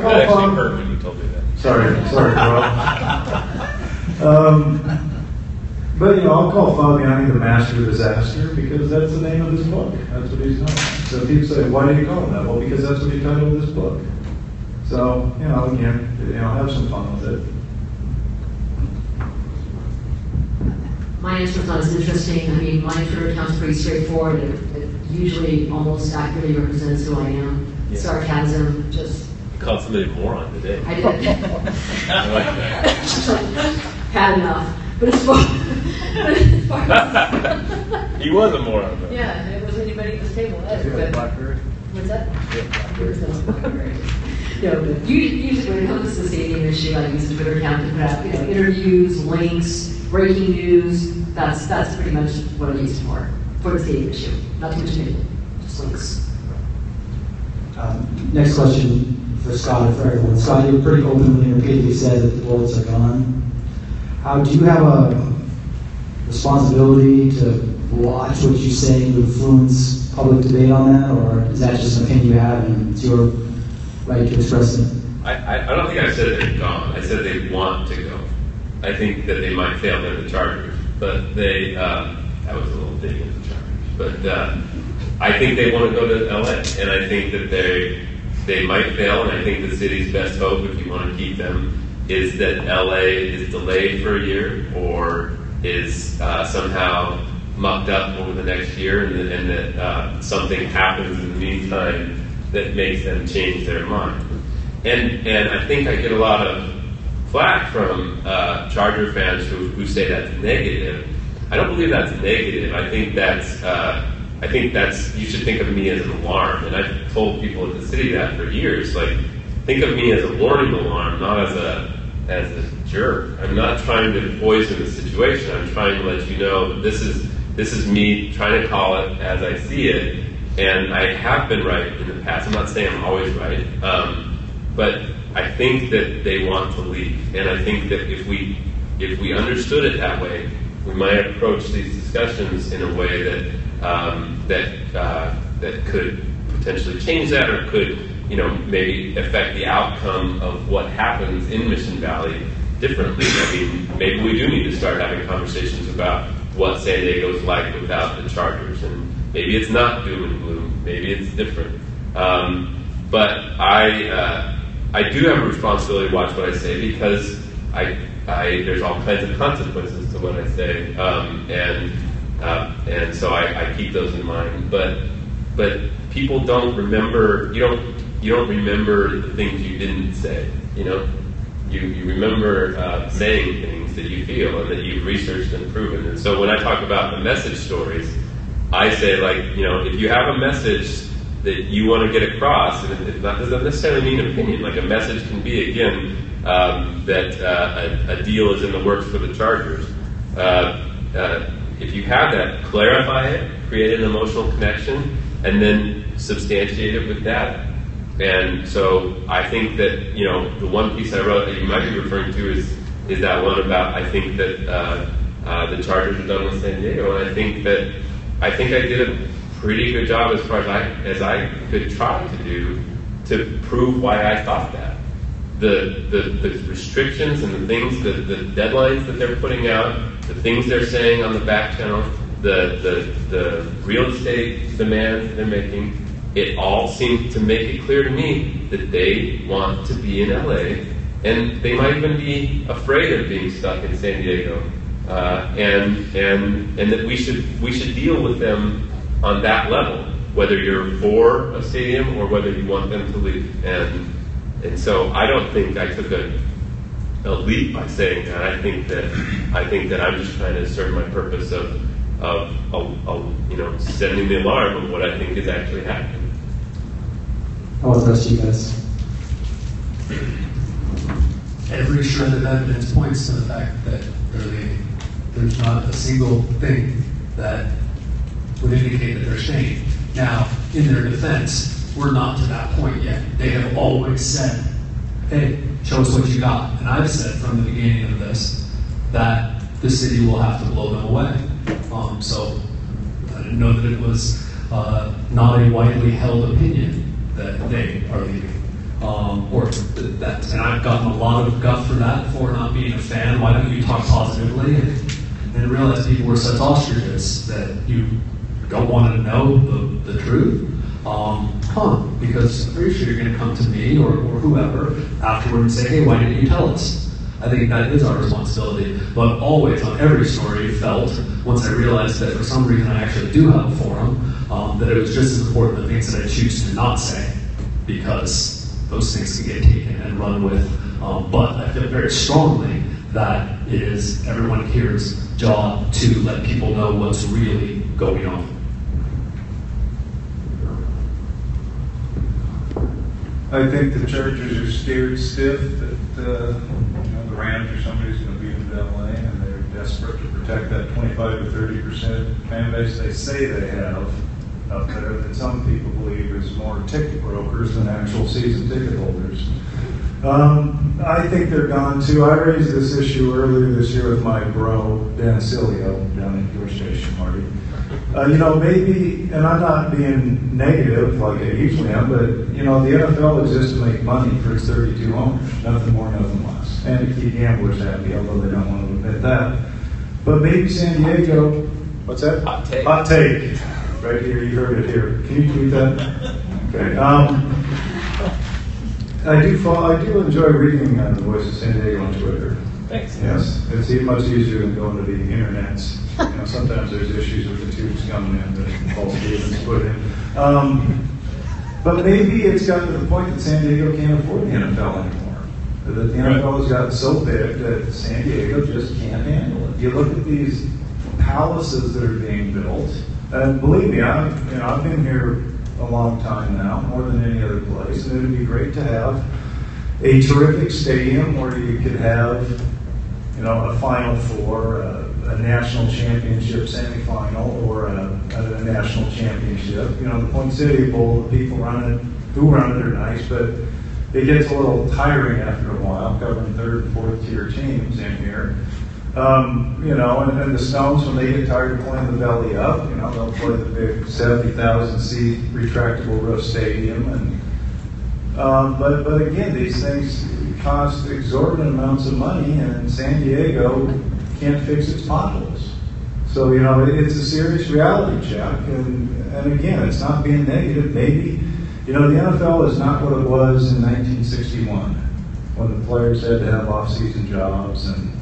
call
That actually hurt when you told me that.
Sorry, Rob. But, I'll call Fabiani the master of disaster, because that's the name of this book. That's what he's done. So people say, why did you call him that? Well, because that's what he titled this book. So, again, have some fun with it.
My answer is not as interesting. I mean, my Twitter account's pretty straightforward. It usually almost accurately represents who I am.
Yeah.
Sarcasm, just...
You called somebody a moron today.
I did.
I like that.
Had enough. But as far as...
He was a moron, though.
Yeah, it was anybody at this table.
Blackberry?
What's that? Blackberry. No, but usually when it comes to the stadium issue, I use a Twitter account to put out, interviews, links, breaking news. That's pretty much what I use for the stadium issue. Not too much opinion, just links.
Next question for Scott and for everyone. Scott, you pretty openly and repeatedly said that the bullets are gone. Do you have a responsibility to watch what you say to influence public debate on that, or is that just an opinion you have and it's your right to express it?
I don't think I said they're gone. I said they want to go. I think that they might fail at the Chargers, but they, that was a little dig at the Chargers. But I think they want to go to LA, and I think that they might fail, and I think the city's best hope, if you want to keep them, is that LA is delayed for a year or is somehow mucked up over the next year, and that something happens in the meantime that makes them change their mind. And I think I get a lot of flack from Charger fans who say that's negative. I don't believe that's negative. I think that's you should think of me as an alarm. And I've told people at the city that for years. Like, think of me as a warning alarm, not as a jerk. I'm not trying to poison the situation. I'm trying to let you know that this is me trying to call it as I see it. And I have been right in the past. I'm not saying I'm always right. But I think that they want to leave. And I think that if we understood it that way, we might approach these discussions in a way that could potentially change that, or could, maybe affect the outcome of what happens in Mission Valley differently. I mean, maybe we do need to start having conversations about what San Diego's like without the Chargers, and maybe it's not doom and gloom, maybe it's different. But I do have a responsibility to watch what I say, because there's all kinds of consequences to what I say, and so I keep those in mind. But people don't remember. You don't remember the things you didn't say. You remember saying things that you feel and that you've researched and proven. And so when I talk about the message stories, I say, if you have a message that you want to get across, and it doesn't necessarily mean an opinion. Like, a message can be, again, that a deal is in the works for the Chargers. If you have that, clarify it, create an emotional connection, and then substantiate it with that. And so I think that, the one piece I wrote that you might be referring to is that one about, I think that the Chargers are done with San Diego, and I think I did a pretty good job as far as I could try to do to prove why I thought that. The restrictions and the things, the deadlines that they're putting out, the things they're saying on the back channel, the real estate demands that they're making, it all seemed to make it clear to me that they want to be in LA, and they might even be afraid of being stuck in San Diego, and that we should deal with them on that level, whether you're for a stadium or whether you want them to leave. And so I don't think I took a leap by saying that. I think that I'm just trying to serve my purpose of sending the alarm of what I think is actually happening.
How about the rest of you guys?
Every shred of evidence points to the fact that they're leaving. There's not a single thing that would indicate that they're staying. Now, in their defense, we're not to that point yet. They have always said, hey, show us what you got. And I've said from the beginning of this that the city will have to blow them away. So I didn't know that it was not a widely held opinion that they are leaving. And I've gotten a lot of guff for that, for not being a fan. Why don't you talk positively? And realize people were such ostriches that you don't want to know the truth. Because I'm pretty sure you're going to come to me or whoever afterward and say, hey, why didn't you tell us? I think that is our responsibility. But always, on every story, felt, once I realized that for some reason I actually do have a forum, that it was just as important the things that I choose to not say, because those things can get taken and run with. But I feel very strongly that it is everyone here's job to let people know what's really going on.
I think the Chargers are scared stiff that the Rams or somebody's going to beat them to LA, and they're desperate to protect that 25 to 30% fan base they say they have up there, that some people believe is more ticket brokers than actual season ticket holders. I think they're gone too. I raised this issue earlier this year with my bro, Dan Cilio, down at your station, Marty. Maybe, and I'm not being negative like I usually am, but, the NFL exists to make money for its 32 owners. Nothing more, nothing less. And to keep gamblers happy, although they don't want to admit that. But maybe San Diego, what's that?
Hot take.
Hot take. Right here, you heard it here. Can you tweet that? Okay. I do enjoy reading The Voice of San Diego on Twitter.
Thanks.
Yes, it's much easier than going to the internets. Sometimes there's issues with the tubes coming in that Paul Stevens put in. But maybe it's gotten to the point that San Diego can't afford the NFL anymore. That the NFL has gotten so big that San Diego just can't handle it. You look at these palaces that are being built, and believe me, I've been here a long time now, more than any other place, and it would be great to have a terrific stadium where you could have, a Final Four, a national championship semifinal, or a national championship. The Point City Bowl, the people who run it are nice, but it gets a little tiring after a while, covering third and fourth tier teams in here. You know, and the Stones, when they get tired of playing the belly up, you know, they'll play the big 70,000 seat retractable roof stadium. And but again, these things cost exorbitant amounts of money, and San Diego can't fix its potholes. So, you know, it's a serious reality check. And again, it's not being negative. Maybe, you know, the NFL is not what it was in 1961 when the players had to have off-season jobs and,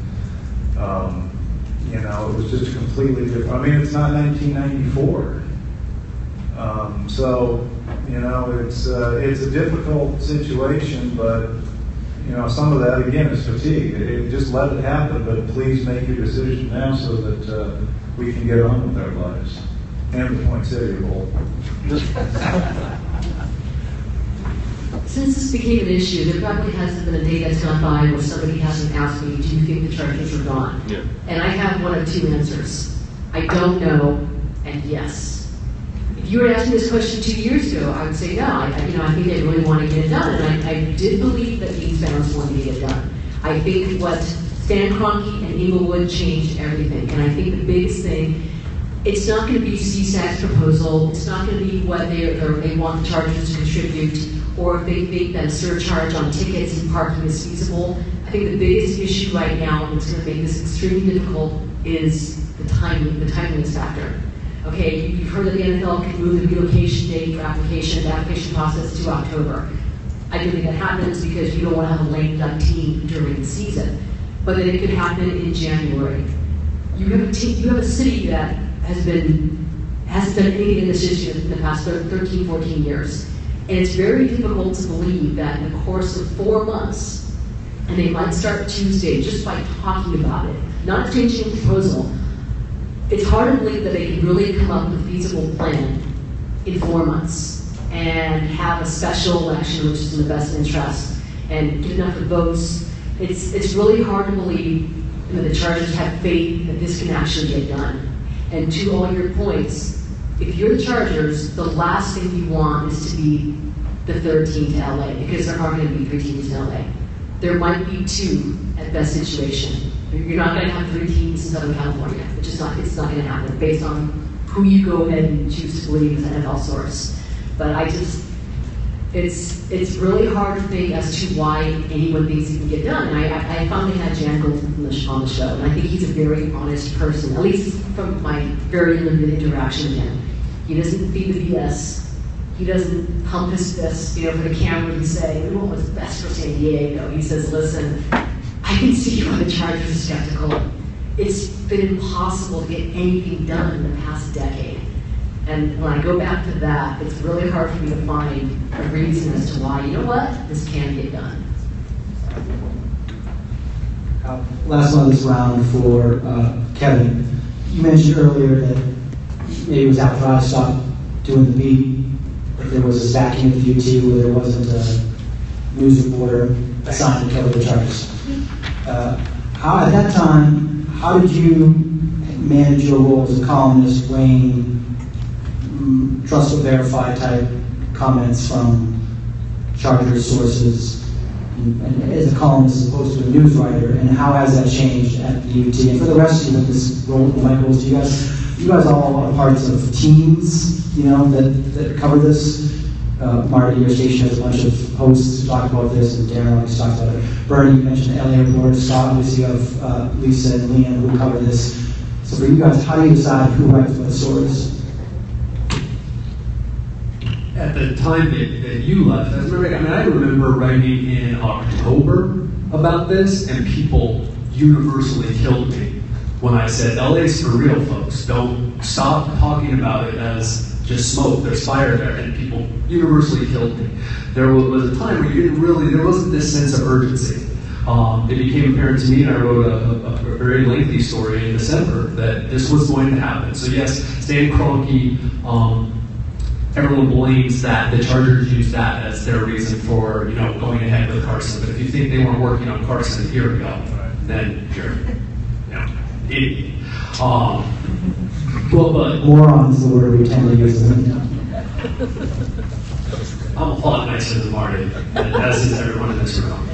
you know, it was just completely different. I mean, it's not 1994. So, you know, it's a difficult situation, but, you know, some of that, again, is fatigue. Just let it happen, but please make your decision now so that we can get on with our lives. And the Poinsettia Bowl.
Since this became an issue, there probably hasn't been a day that's gone by where somebody hasn't asked me, do you think the Chargers are gone?
Yeah.
And I have one of two answers. I don't know, and yes. If you were asking this question 2 years ago, I would say no. I think they really want to get it done, and I did believe that these fans wanted to get it done. I think what Stan Kroenke and Inglewood changed everything, and I think the biggest thing, it's not going to be CSAC's proposal. It's not going to be what they want the Chargers to contribute, or if they think that a surcharge on tickets and parking is feasible. I think the biggest issue right now, and it's going to make this extremely difficult, is the timeliness factor. Okay, you've heard that the NFL can move the relocation date for the application process to October. I don't think that happens because you don't want to have a lame duck team during the season. But then it could happen in January. You have a city that hasn't done anything in this issue in the past 13, 14 years. And it's very difficult to believe that in the course of 4 months, and they might start Tuesday just by talking about it, not changing the proposal, it's hard to believe that they can really come up with a feasible plan in 4 months and have a special election which is in the best interest and get enough votes. It's really hard to believe that the Chargers have faith that this can actually get done. And to all your points, if you're the Chargers, the last thing you want is to be the third team to LA, because there aren't going to be 3 teams in LA. There might be 2 at best situation. You're not going to have 3 teams in Southern California. It's not going to happen based on who you go ahead and choose to believe is an NFL source. But it's really hard to think as to why anyone thinks it can get done. And I finally had Jan Golden on the show, and I think he's a very honest person, at least from my very limited interaction with him. He doesn't feed the BS. He doesn't pump his fist, for the camera and say, we want what's best for San Diego. He says, listen, I can see why the Chargers are skeptical. It's been impossible to get anything done in the past decade. And when I go back to that, it's really hard for me to find a reason as to why, this can get done.
Last one of this round for Kevin. You mentioned earlier that maybe it was after I stopped doing the beat, that there was a stacking at the UT where there wasn't a news reporter assigned to cover the Chargers. At that time, how did you manage your role as a columnist, weighing trust but verify type comments from Chargers sources, and as a columnist as opposed to a news writer, and how has that changed at the UT? And for the rest of you, this role, Michaels, you guys all are parts of teams, that cover this. Marty, your station has a bunch of hosts who talk about this, and Darren always talks about it. Bernie, you mentioned the LA report. Scott, obviously, you have Lisa and Leanne who cover this. So for you guys, how do you decide who writes what stories?
At the time that you left, I remember writing in October about this, and people universally killed me when I said, LA's for real, folks. Don't stop talking about it as just smoke. There's fire there, and people universally killed me. There was a time where there wasn't this sense of urgency. It became apparent to me, and I wrote a very lengthy story in December, that this was going to happen. So yes, Stan Kroenke, everyone blames that the Chargers used that as their reason for going ahead with Carson. But if you think they weren't working on Carson, here we go. Then you're idiot. But
moron is the word we tend to use.
I'm a lot nicer than Marty, as is everyone in this room.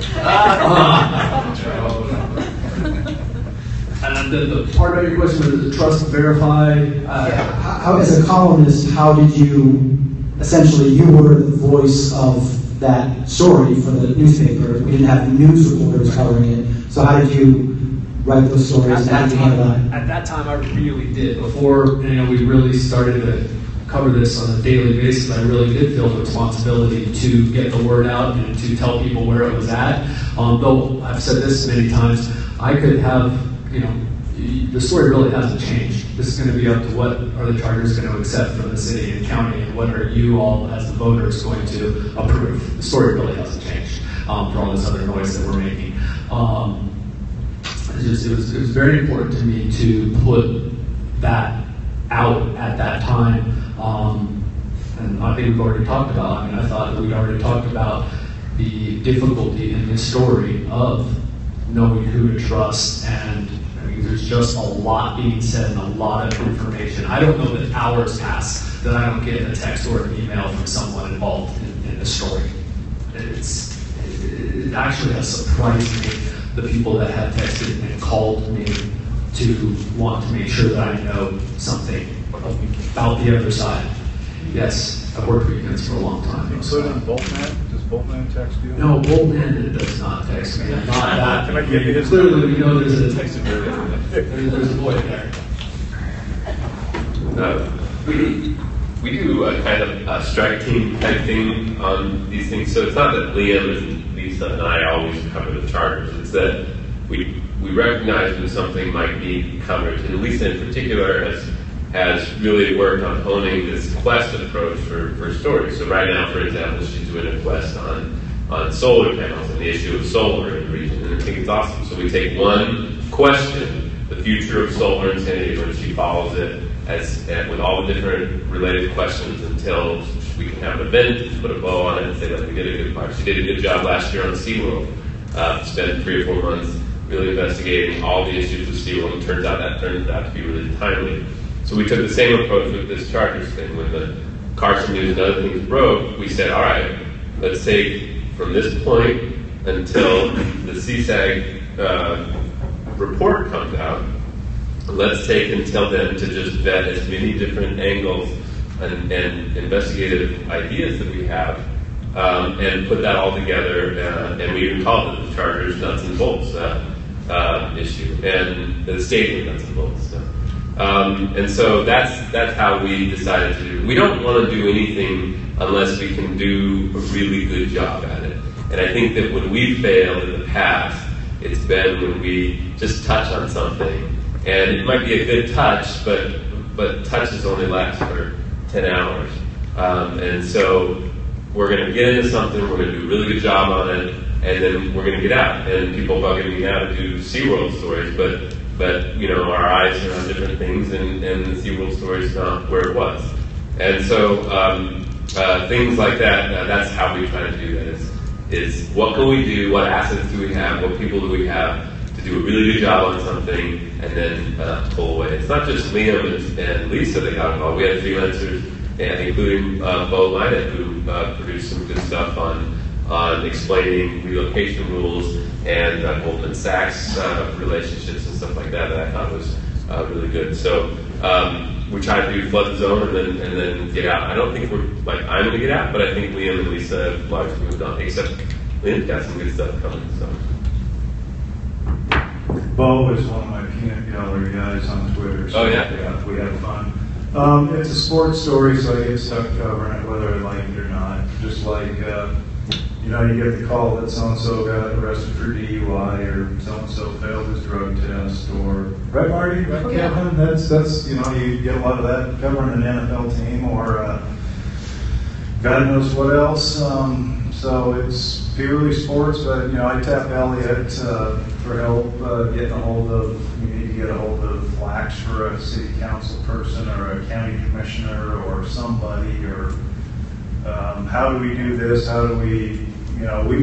And The part of your question was the trust verify.
How, as a columnist, how did you, essentially, you were the voice of that story for the newspaper. We didn't have news reporters covering it. So how did you write those stories and how did you handle that?
At that time, I really did. Before we really started to cover this on a daily basis, I really did feel the responsibility to get the word out and to tell people where it was at. Though I've said this many times, I could have, the story really hasn't changed. This is going to be up to what are the Chargers going to accept from the city and county, and what are you all as the voters going to approve. The story really hasn't changed for all this other noise that we're making. It was very important to me to put that out at that time. And I think we've already talked about, I thought that we'd already talked about the difficulty in this story of knowing who to trust, and there's just a lot being said and a lot of information. I don't know that hours pass that I don't get a text or an email from someone involved in the story. It actually has surprised me, the people that have texted and called me to want to make sure that I know something about the other side. Yes, I've worked weekends for a long time.
Including Boltman? Does Boltman text you?
No, Boltman does not text me. I'm not that.
Can I give you his
Clearly, we know there's a void there.
We do a kind of a strike team type thing on these things. So it's not that Liam and Lisa and I always cover the Chargers. It's that we recognize when something might need coverage. And Lisa in particular has really worked on honing this quest approach for stories. So right now, for example, she's doing a quest on solar panels and the issue of solar in the region. And I think it's awesome. So we take one question, the future of solar in San Diego, and she follows it with all the different related questions until we can have an event, put a bow on it, and say that we did a good part. She did a good job last year on SeaWorld. Spent 3 or 4 months really investigating all the issues with SeaWorld, and turns out to be really timely. So we took the same approach with this Chargers thing. When the Carson News and other things broke, we said, all right, let's take from this point until the CSAG report comes out, let's take until then to just vet as many different angles and investigative ideas that we have, and put that all together, and we even called it the Chargers Nuts and Bolts issue, and the stadium Nuts and Bolts. And so that's how we decided to do. We don't want to do anything unless we can do a really good job at it. And I think that when we failed in the past, it's been when we just touch on something, and it might be a good touch, but touches only last for 10 hours. And so we're going to get into something, we're going to do a really good job on it, and then we're going to get out. And people bugging me now to do SeaWorld stories, but our eyes are on different things, and the SeaWorld story is not where it was. And so things like that, that's how we try to do that, is what can we do, what assets do we have, what people do we have to do a really good job on something, and then pull away. It's not just Liam and Lisa that got involved. We had freelancers, including Bo Linett, who produced some good stuff on explaining relocation rules and Goldman Sachs relationships and stuff like that I thought was really good. So we tried to flood the zone and then get out. I don't think I'm going to get out, but I think Liam and Lisa have largely moved on, except Liam's got some good stuff coming. So.
Bo is one of my peanut gallery guys on Twitter. So
oh, yeah?
We have fun. It's a sports story, so I get stuck covering it whether I like it or not. Just like, you get the call that so-and-so got arrested for DUI, or so-and-so failed his drug test, or, right, Marty? Right, Kevin? That's you get a lot of that covering an NFL team, or God knows what else. So it's purely sports, but, I tap Elliot for help getting a hold of, you need to get a hold of Flax for a city council person, or a county commissioner, or somebody, or how do we do this? How do we,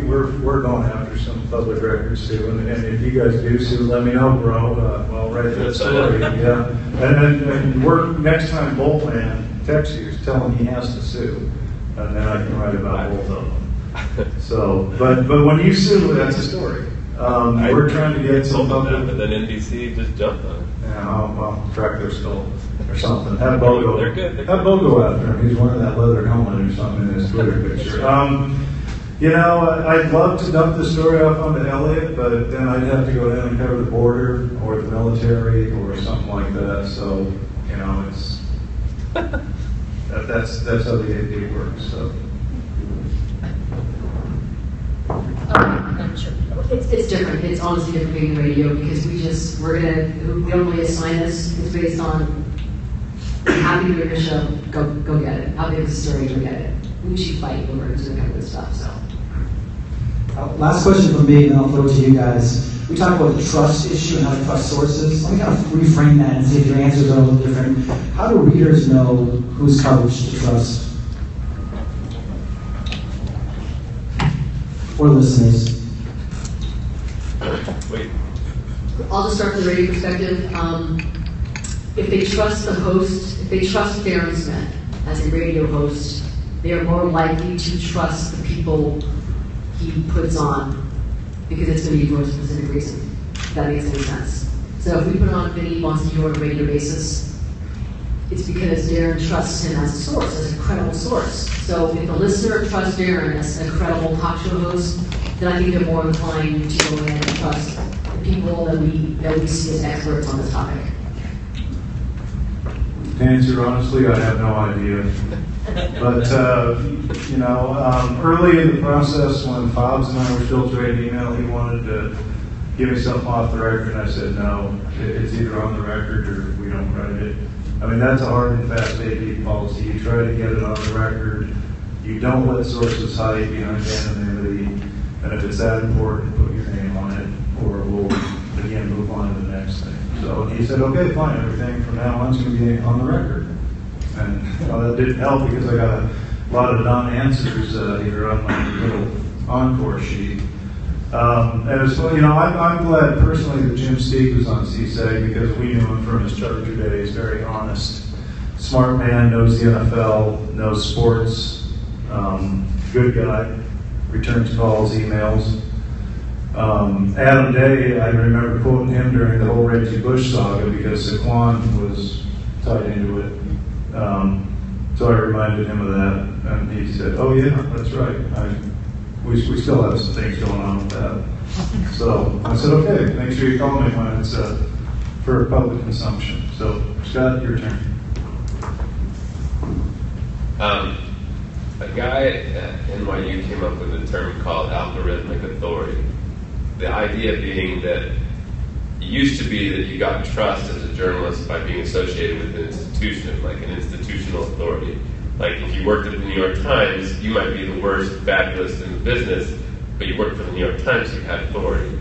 we're going after some public records too. And if you guys do sue, let me know, bro. Well, write that story. Yeah. And we're, next time Boltman texts you, tell him he has to sue. And then I can write about both of them. So, but when you sue, that's a story. We're trying to get some
public,
public.
but then NBC just jumped on it.
Yeah, well, track their skull or something. Have Bogo.
They're good.
Have Bogo after him. He's wearing that leather helmet or something in his Twitter picture. You know, I'd love to dump the story off onto Elliot, but then I'd have to go down and cover the border or the military or something like that. So, you know, it's that's how the AP works. So.
It's different. It's honestly different being radio because we don't really assign this. It's based on how big of a show, go get it. How big is the story, go get it. We should fight over and do that kind of stuff. So.
Last question from me, and then I'll throw it to you guys. We talked about the trust issue and how to trust sources. Let me kind of reframe that and see if your answers are a little different. How do readers know whose coverage to trust? Or listeners?
Wait.
I'll just start from the radio perspective. If they trust the host, if they trust Darren Smith as a radio host, they are more likely to trust the people he puts on because it's going to be for a specific reason. If that makes any sense. So if we put on Vinny wants to do on a regular basis, it's because Darren trusts him as a source, as a credible source. So if the listener trusts Darren as a credible talk show host, then I think they're more inclined to go ahead and trust the people that we see as experts on this topic.
To answer honestly, I have no idea. But, you know, early in the process when Fobbs and I were still trading email, he wanted to give me something off the record, and I said, no, it's either on the record or we don't write it. I mean, that's a hard and fast AP policy. You try to get it on the record. You don't let sources hide behind anonymity. And if it's that important, put your name on it, or we'll, again, move on to the next thing. So he said, okay, fine, everything from now on is going to be on the record. And that didn't help because I got a lot of non-answers here on my little encore sheet. And it's, you know, I'm glad personally that Jim Steig was on CSEG because we knew him from his Charger days. Very honest, smart man, knows the NFL, knows sports, good guy, returns calls, emails. Adam Day, I remember quoting him during the whole Reggie Bush saga because Saquon was tied into it. So I reminded him of that, and he said, "Oh yeah, that's right. We still have some things going on with that." So I said, "Okay, make sure you call me when it's for public consumption." So Scott, your turn.
A guy at NYU came up with a term called algorithmic authority. The idea being that it used to be that you got trust as a journalist by being associated with an institution, like an institutional authority. Like if you worked at the New York Times, you might be the worst fabulist in the business, but you worked for the New York Times, so you had authority.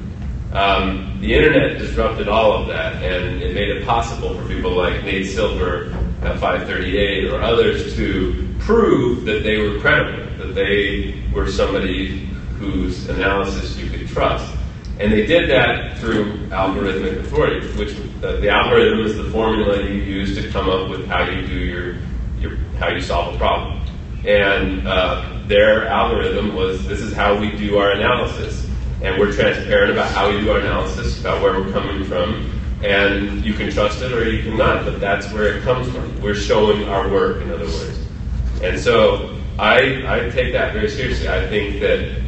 The internet disrupted all of that, and it made it possible for people like Nate Silver at 538 or others to prove that they were credible, that they were somebody whose analysis you could trust. And they did that through algorithmic authority, which the algorithm is the formula you use to come up with how you do how you solve a problem. And their algorithm was, this is how we do our analysis. And we're transparent about how we do our analysis, about where we're coming from. And you can trust it or you cannot, but that's where it comes from. We're showing our work, in other words. And so I take that very seriously. I think that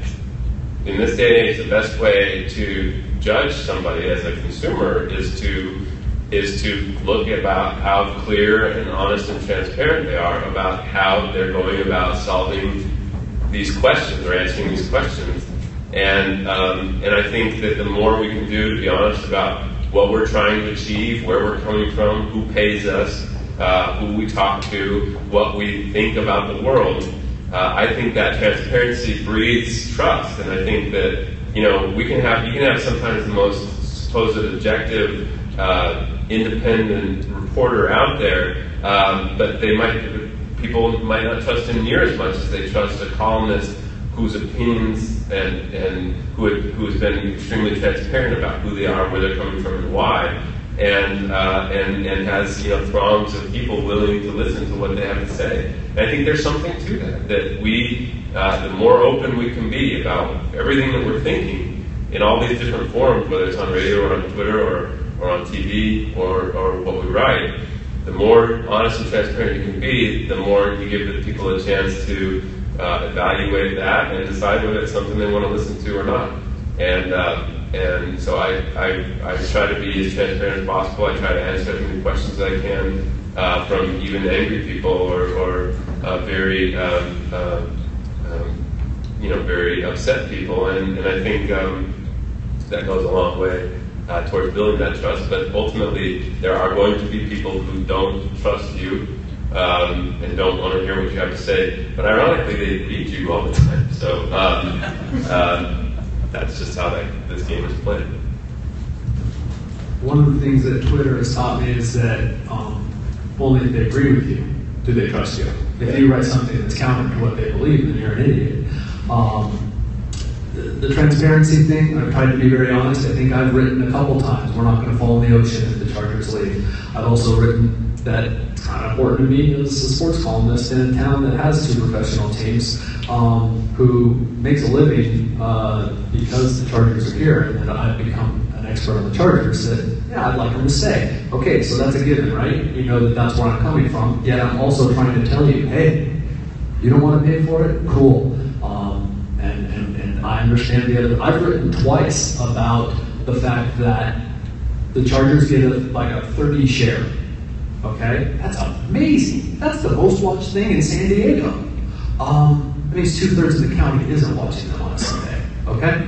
in this day and age, the best way to judge somebody as a consumer is to look about how clear and honest and transparent they are about how they're going about solving these questions or answering these questions. And I think that the more we can do to be honest about what we're trying to achieve, where we're coming from, who pays us, who we talk to, what we think about the world, I think that transparency breeds trust. And I think that, you can have sometimes the most supposed objective, independent reporter out there, but people might not trust him near as much as they trust a columnist whose opinions and who has been extremely transparent about who they are, where they're coming from, and why, and has throngs of people willing to listen to what they have to say. And I think there's something to that we the more open we can be about everything that we're thinking, in all these different forms, whether it's on radio or on Twitter or on TV or what we write, the more honest and transparent you can be, the more you give the people a chance to evaluate that and decide whether it's something they want to listen to or not. And so I try to be as transparent as possible. I try to answer as many questions as I can from even angry people or very very upset people, and I think that goes a long way towards building that trust. But ultimately, there are going to be people who don't trust you and don't want to hear what you have to say. But ironically, they beat you all the time. So that's just how this game is played.
One of the things that Twitter has taught me is that only if they agree with you do they trust you. If you write something that's counter to what they believe, then you're an idiot. The transparency thing, I've tried to be very honest. I think I've written a couple times, we're not going to fall in the ocean if the Chargers leave. I've also written that it's kind of important to me as a sports columnist in a town that has 2 professional teams who makes a living because the Chargers are here, and that I've become an expert on the Chargers, that, yeah, I'd like them to stay. Okay, so that's a given, right? You know that that's where I'm coming from. Yet I'm also trying to tell you, hey, you don't want to pay for it? Cool. And I understand the other. I've written twice about the fact that the Chargers get a 30 share. Okay, that's amazing. That's the most watched thing in San Diego. That means 2/3 of the county isn't watching them on a Sunday. Okay,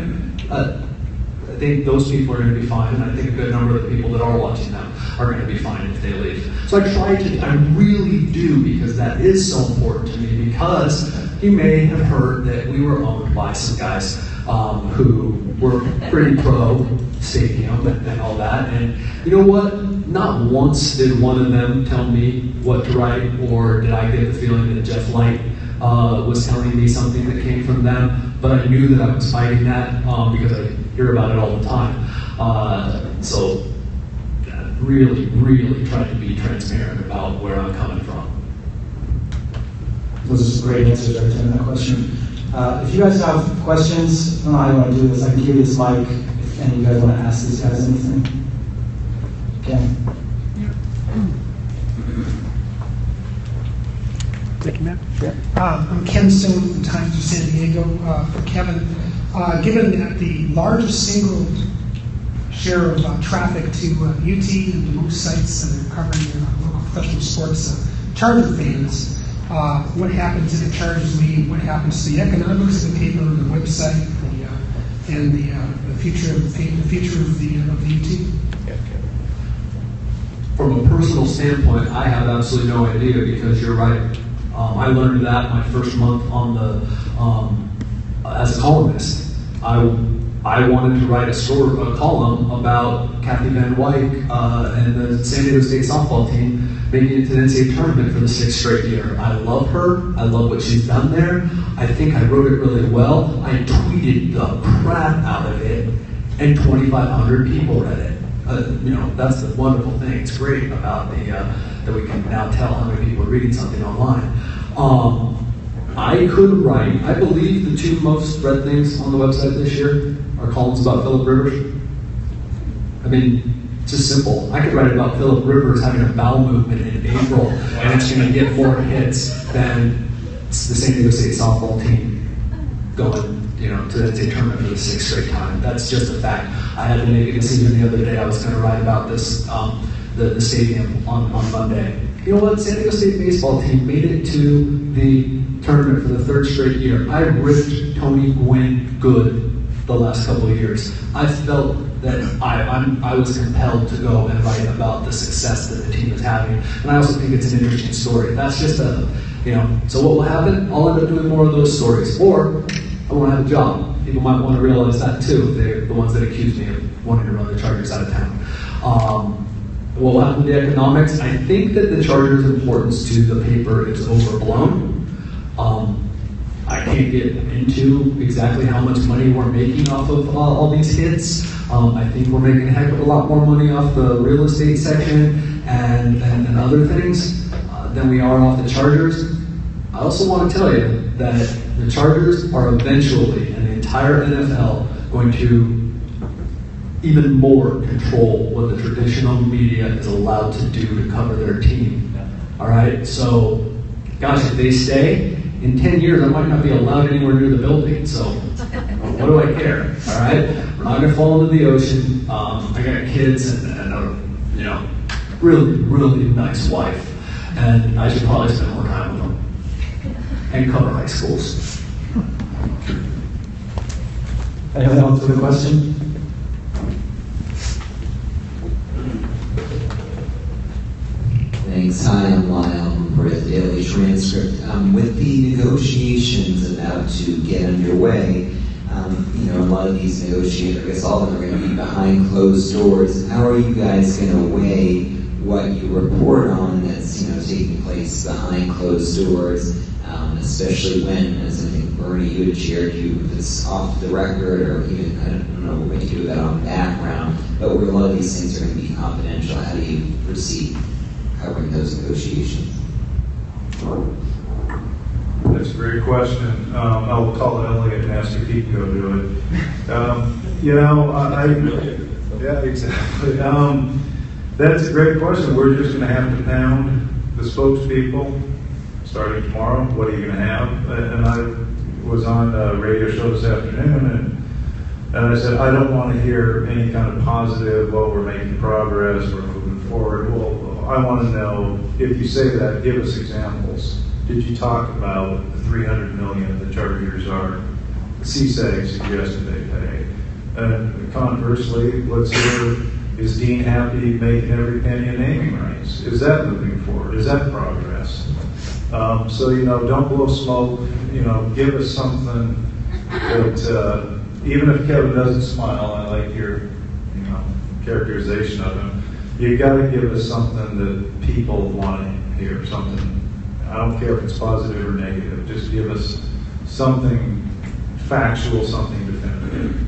I think those people are going to be fine, and I think a good number of the people that are watching them are going to be fine if they leave. So I really do, because that is so important to me, because you may have heard that we were owned by some guys who were pretty pro stadium and all that. And you know what? Not once did one of them tell me what to write, or did I get the feeling that Jeff Light was telling me something that came from them. But I knew that I was fighting that because I hear about it all the time. So really, really try to be transparent about where I'm coming from.
Those are some great answers right there to that question. If you guys have questions, I don't know how you want to do this. I can give you this mic if any of you guys want to ask these guys anything. Okay.
Thank you, ma'am.
Sure.
I'm Ken Stone from the Times of San Diego. For Kevin, given that the largest single share of traffic to UT and most sites that are covering local professional sports, Charger fans, what happens to the Chargers league? What happens to the economics of the paper, the website, and the future of the paper, the future of the UT?
From a personal standpoint, I have absolutely no idea, because you're right. I learned that my first month on the as a columnist. I wanted to write a column about Kathy Van Wyk and the San Diego State softball team making it to the NCAA tournament for the 6th straight year. I love her. I love what she's done there. I think I wrote it really well. I tweeted the crap out of it, and 2,500 people read it. That's the wonderful thing. It's great about that we can now tell how many people are reading something online. I could write, I believe the 2 most read things on the website this year are columns about Phillip Rivers. I mean, it's just simple. I could write about Phillip Rivers having a bowel movement in April, and it's going to get more hits than the San Diego State softball team going to the NCAA tournament for the 6th straight time. That's just a fact. I had to make a decision the other day. I was going to write about this, the stadium on Monday. You know what? San Diego State baseball team made it to the tournament for the 3rd straight year. I ripped Tony Gwynn good the last couple of years. I felt that I was compelled to go and write about the success that the team is having, and I also think it's an interesting story. That's just so what will happen? I'll end up doing more of those stories, or I won't have a job. People might want to realize that too. They're the ones that accuse me of wanting to run the Chargers out of town. What will happen to the economics? I think that the Chargers' importance to the paper is overblown. I can't get into exactly how much money we're making off of all these hits. I think we're making a heck of a lot more money off the real estate section and other things than we are off the Chargers. I also want to tell you that the Chargers are eventually, and the entire NFL, going to even more control what the traditional media is allowed to do to cover their team. All right, so gosh, if they stay, in 10 years I might not be allowed anywhere near the building, so what do I care? All right, we're not gonna fall into the ocean. I got kids and a really, really nice wife, and I should probably spend more time with them and cover high schools.
Anyone else with a question?
Thanks. Hi, I'm Lyle from the Daily Transcript. With the negotiations about to get underway, a lot of these negotiations, I guess all of them are going to be behind closed doors. How are you guys going to weigh what you report on that's taking place behind closed doors, especially when, as I think Bernie, you had shared, if it's off the record or even, I don't know what you do with that on background, but where a lot of these things are going to be confidential, how do you proceed covering those negotiations?
That's a great question. I'll call Elliot and ask if he can go do it. Yeah, exactly. That's a great question. We're just going to have to pound the spokespeople starting tomorrow. What are you going to have? And I was on a radio show this afternoon, and I said, I don't want to hear any kind of positive, well, we're making progress, we're moving forward. Well, I want to know, if you say that, give us examples. Did you talk about the $300 million the Chargers are, CSAG suggested they pay? And conversely, let's hear, is Dean happy making every penny in naming rights? Is that moving forward? Is that progress? So, don't blow smoke. Give us something that, even if Kevin doesn't smile, I like your, characterization of him. You got to give us something that people want to hear. Something. I don't care if it's positive or negative. Just give us something factual, something definitive.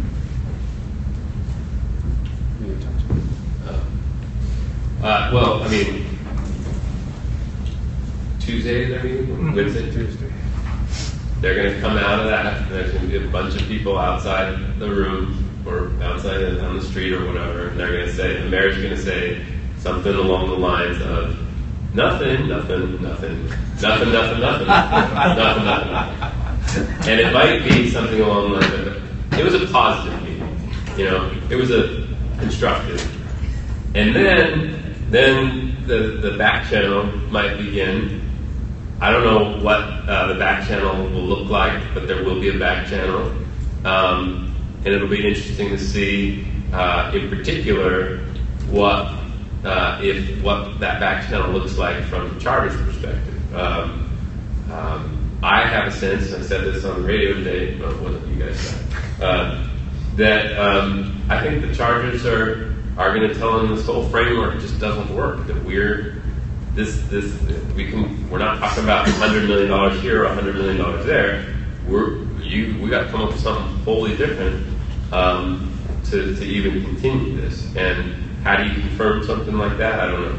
Well, I mean, Tuesday, they're meeting? Wednesday? Tuesday. They're going to come out of that, and there's going to be a bunch of people outside the room or outside on the street or whatever, and they're going to say, the mayor's going to say something along the lines of, nothing. And it might be something along the lines of, it was a positive meeting, it was a constructive. And then the back channel might begin. I don't know what the back channel will look like, but there will be a back channel. And it'll be interesting to see, in particular, what that back channel looks like from the Chargers' perspective. I have a sense, I said this on the radio today, but what you guys said, that I think the Chargers are going to tell them this whole framework just doesn't work. That we're not talking about $100 million here or $100 million there. We got to come up with something wholly different to even continue this. And how do you confirm something like that? I don't know.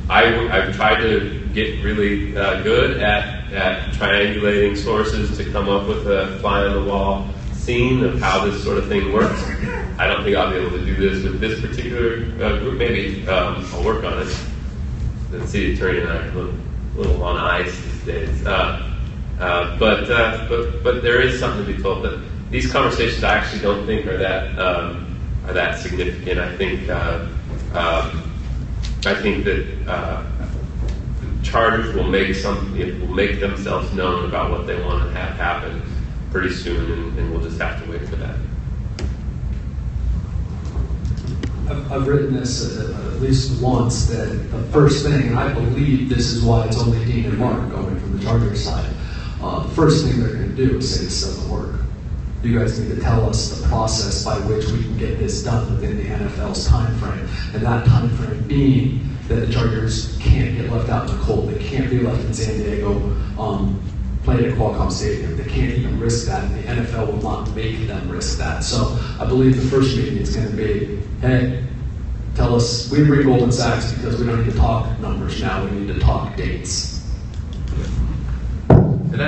I've tried to get really good at triangulating sources to come up with a fly on the wall scene of how this sort of thing works. I don't think I'll be able to do this with this particular group. Maybe I'll work on it. The city attorney and I are a little on ice these days. But there is something to be told. But these conversations I actually don't think are that significant. I think that Chargers will make themselves known about what they want to have happen pretty soon, and we'll just have to wait for that.
I've written this at least once, that the first thing, and I believe this is why it's only Dean and Mark going from the Chargers side, the first thing they're going to do is say this doesn't work. You guys need to tell us the process by which we can get this done within the NFL's time frame, and that time frame being that the Chargers can't get left out in the cold. They can't be left in San Diego playing at Qualcomm Stadium. They can't even risk that, and the NFL will not make them risk that. So I believe the first meeting is going to be, hey, tell us, we agree Goldman Sachs because we don't need to talk numbers now, we need to talk dates.
And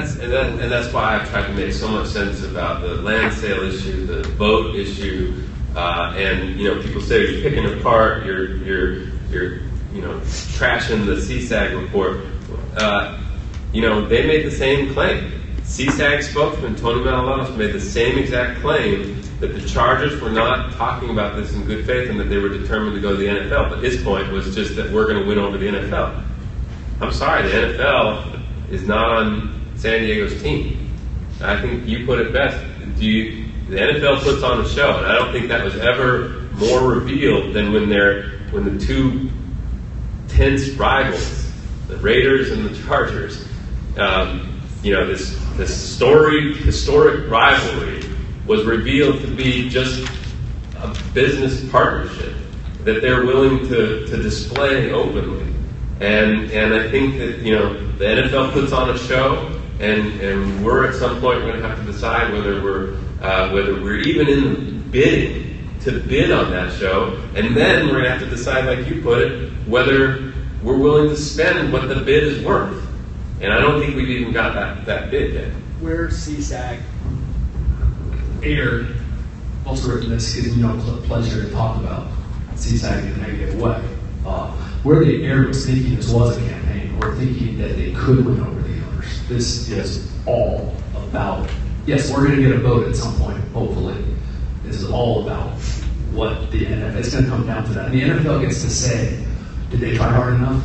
that's why I've tried to make so much sense about the land sale issue, the boat issue, And people say you're picking apart, you're trashing the CSAG report. They made the same claim. CSAG spokesman Tony Manalonis made the same exact claim that the Chargers were not talking about this in good faith and that they were determined to go to the NFL. But his point was just that we're going to win over the NFL. I'm sorry, the NFL is not on San Diego's team. I think you put it best. The NFL puts on a show, and I don't think that was ever more revealed than when the two tense rivals, the Raiders and the Chargers, this historic rivalry was revealed to be just a business partnership that they're willing to display openly. And I think that the NFL puts on a show, and we're at some point going to have to decide whether we're even in the bidding to bid on that show, and then we're going to have to decide, like you put it, whether we're willing to spend what the bid is worth. And I don't think we've even got that bid yet.
Where CSAG aired, also written this gives me no pleasure to talk about CSAG in a negative way. Where they aired was thinking this was a campaign, or thinking that they could win over the owners. This is all about, yes, we're going to get a vote at some point, hopefully. This is all about what the NFL, it's going to come down to that. And the NFL gets to say, did they try hard enough?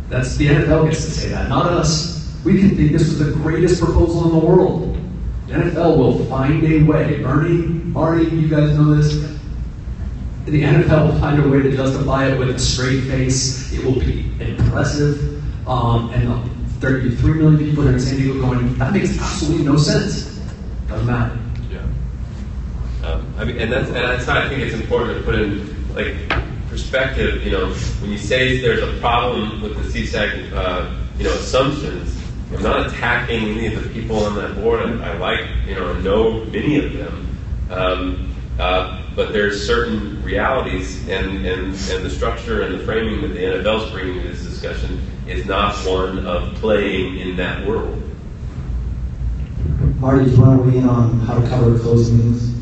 That's the NFL gets to say that, not us. We can think this was the greatest proposal in the world. The NFL will find a way. Bernie, Marty, you guys know this. The NFL will find a way to justify it with a straight face. It will be impressive. And 33 million people here in San Diego going, that makes absolutely no sense. Doesn't matter.
Yeah. And that's why I think it's important to put in perspective. When you say there's a problem with the CSAG, assumptions, I'm not attacking any of the people on that board. I like, know many of them. But there's certain realities, and the structure and the framing that the NFL is bringing to this discussion is not one of playing in that world.
Marty, do you want to weigh in on how to cover closed meetings?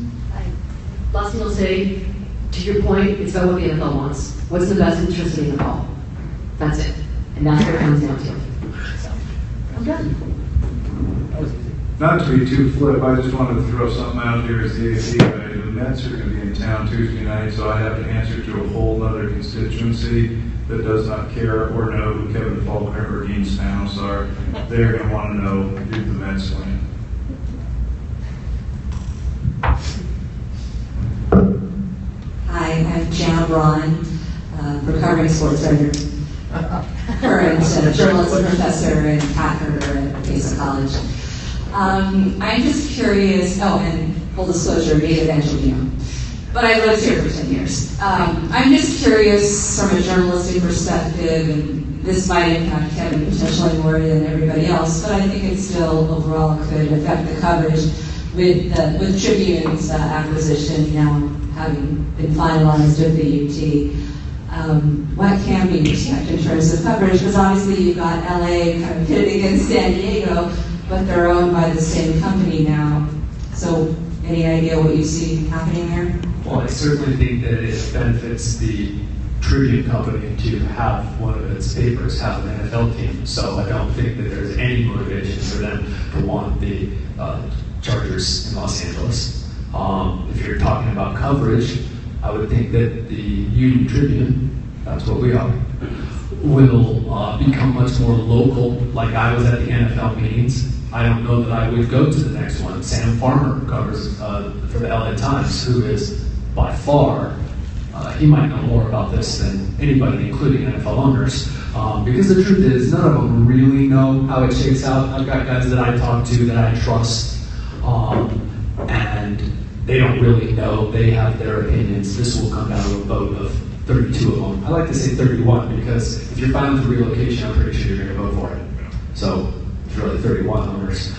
Last thing I'll say, to your point, it's about what the NFL wants. What's the best interest of the NFL? That's it. And that's what it comes down to. So, I'm done.
Not to be too flip, I just wanted to throw something out there as the AFC guy. The Mets are going to be in town Tuesday night, so I have to answer to a whole other constituency that does not care or know who Kevin Faulkner or Dean Spanos are. They're going to want to know, did the Mets win?
Hi, I'm Jan Braun, recovering sports writer, current journalism professor and cat herder at Mesa College. I'm just curious, and full disclosure, native Angelino, but I lived here for 10 years. I'm just curious from a journalistic perspective, and this might impact Kevin potentially more than everybody else, but I think it still overall could affect the coverage with Tribune's acquisition now having been finalized with the UT. What can be expected in terms of coverage? Because obviously you've got LA kind of pitted against San Diego, but they're owned by the same company now. So any idea what you see happening there?
Well, I certainly think that it benefits the Tribune company to have one of its papers have an NFL team. So I don't think that there's any motivation for them to want the Chargers in Los Angeles. If you're talking about coverage, I would think that the Union Tribune, that's what we are, will become much more local. Like I was at the NFL meetings. I don't know that I would go to the next one. Sam Farmer covers for the LA Times, who is by far, he might know more about this than anybody, including NFL owners. Because the truth is, none of them really know how it shakes out. I've got guys that I talk to that I trust, and they don't really know. They have their opinions. This will come down to a vote of 32 of them. I like to say 31 because if you're fine with the relocation, I'm pretty sure you're going to vote for it. So it's really 31 owners.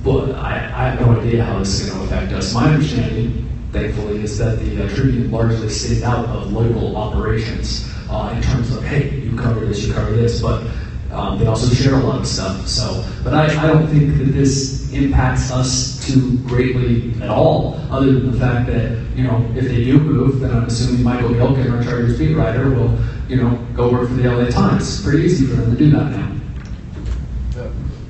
But I have no idea how this is going to affect us. My understanding, thankfully, is that the Tribune largely stayed out of local operations in terms of, hey, you cover this, but They also share a lot of stuff. So, but I don't think that this impacts us too greatly at all, other than the fact that, if they do move, then I'm assuming Michael Gilkin, our Chargers beat writer, will, go work for the LA Times. It's pretty easy for them to do that now.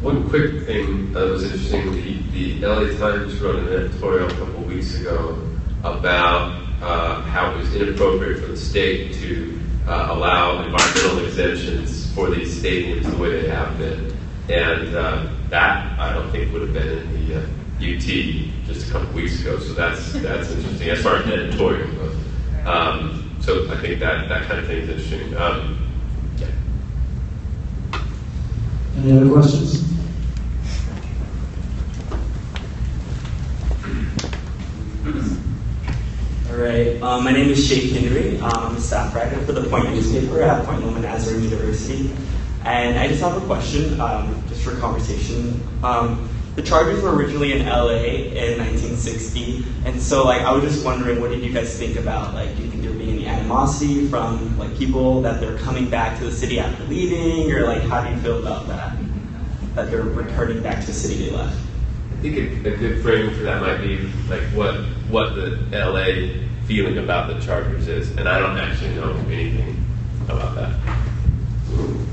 One quick thing that was interesting, the LA Times wrote an editorial a couple of weeks ago about how it was inappropriate for the state to allow environmental exemptions for these stadiums the way they have been. And that, I don't think, would have been in the UT just a couple of weeks ago. So that's interesting as far as an editorial goes. So I think that kind of thing is interesting. Yeah.
Any other questions?
All right, my name is Sheikh Henry. I'm a staff writer for the Point newspaper at Point Loma Nazarene University. And I just have a question, just for conversation. The Chargers were originally in LA in 1960, and so I was just wondering, what did you guys think about, do you think there would be any animosity from people that they're coming back to the city after leaving, or how do you feel about that they're returning back to the city they left?
I think a good frame for that might be what the LA feeling about the Chargers is, and I don't actually know anything about that.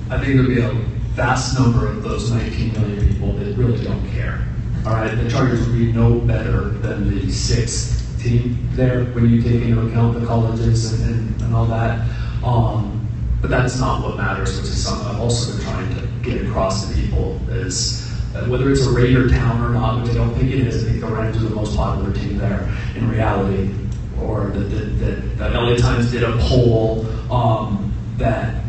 I think there'll be a vast number of those 19 million people that really don't care. All right, the Chargers would be no better than the sixth team there when you take into account the colleges and all that. But that's not what matters, which is something I've also been trying to get across to people is whether it's a Raider town or not, which I don't think it is. I think the Rams are the most popular team there in reality. Or the LA Times did a poll that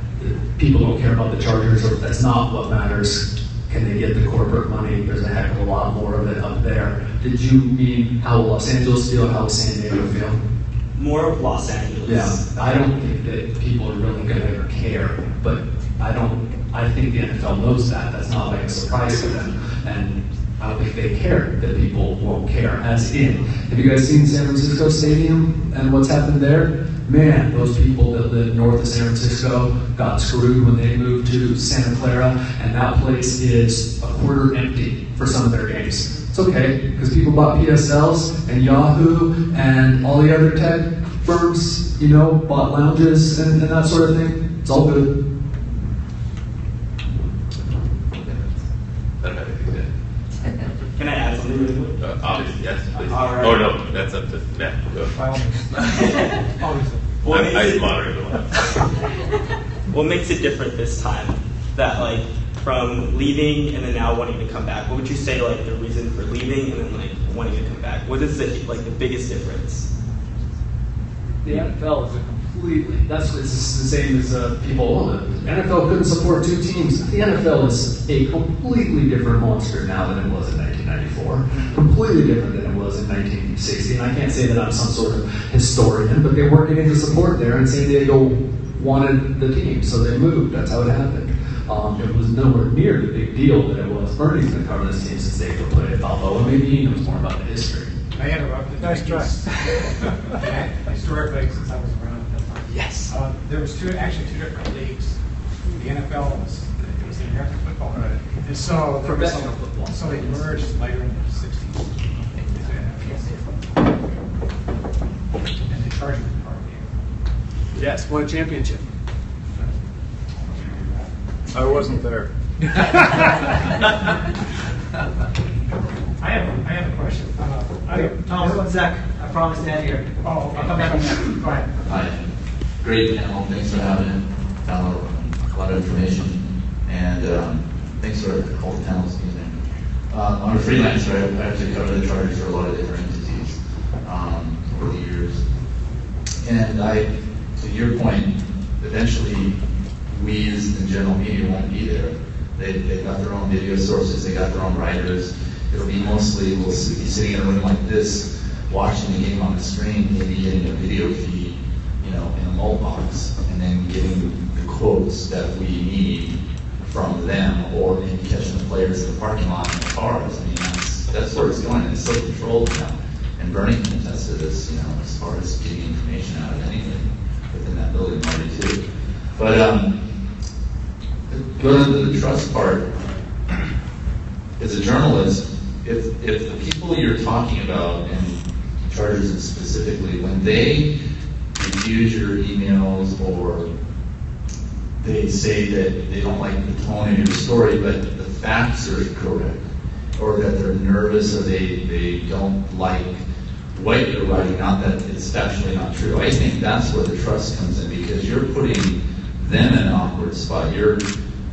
people don't care about the Chargers, or that's not what matters. Can they get the corporate money? There's a heck of a lot more of it up there. Did you mean how will Los Angeles feel, how will San Diego feel?
More of Los Angeles.
Yeah, I don't think that people are really going to care, but I think the NFL knows that. That's not a surprise to them, and I don't think they care that people won't care. As in, have you guys seen San Francisco Stadium and what's happened there? Man, those people that live north of San Francisco got screwed when they moved to Santa Clara, and that place is a quarter empty for some of their games. It's okay, because people bought PSLs and Yahoo and all the other tech firms, bought lounges and that sort of thing. It's all good.
Can I add something really quick?
Obviously, yes, please.
All right.
Oh, no, that's up to Matt. Go. I moderate the one.
What makes it different this time? That from leaving and then now wanting to come back. What would you say the reason for leaving and then wanting to come back? What is the biggest difference?
The NFL is it's the same as people. The NFL couldn't support two teams. The NFL is a completely different monster now than it was in 1994. Completely different than it was in 1960. And I can't say that I'm some sort of historian, but they weren't getting the support there, and San Diego wanted the team, so they moved. That's how it happened. It was nowhere near the big deal that it was. Bernie's been covering this team since they played at Balboa, and maybe he knows more about the history.
I interrupted.
Nice try.
Historically, since I was around at that time.
Yes.
There was two different leagues. The NFL was the American football.
Right.
And so
Professional football.
So they merged later in the 60s. And the Chargers were part of it.
Yes, won a championship.
I wasn't there.
I have a question.
Thomas, one sec. I promised to end here.
Oh, okay.
I'll come back on that. Go ahead.
Hi. Great panel. Thanks for having it. Found a lot of information. And thanks for all the panels. I'm a freelancer. I actually cover the Chargers for a lot of different entities over the years. And to your point, eventually we as the general media won't be there. They've got their own video sources. They got their own writers. It'll be mostly, we'll be sitting in a room like this, watching the game on the screen, maybe getting a video feed, in a mobile box, and then getting the quotes that we need from them, or maybe catching the players in the parking lot in the cars. I mean, that's where it's going. It's so controlled now. And Bernie can attest to this, as far as getting information out of anything within that building already too. But go to the trust part, as a journalist, if the people you're talking about, and Chargers specifically, when they refuse your emails or they say that they don't like the tone of your story, but the facts are correct, or that they're nervous or they don't like what you're writing, not that it's factually not true. I think that's where the trust comes in, because you're putting them in an awkward spot. You're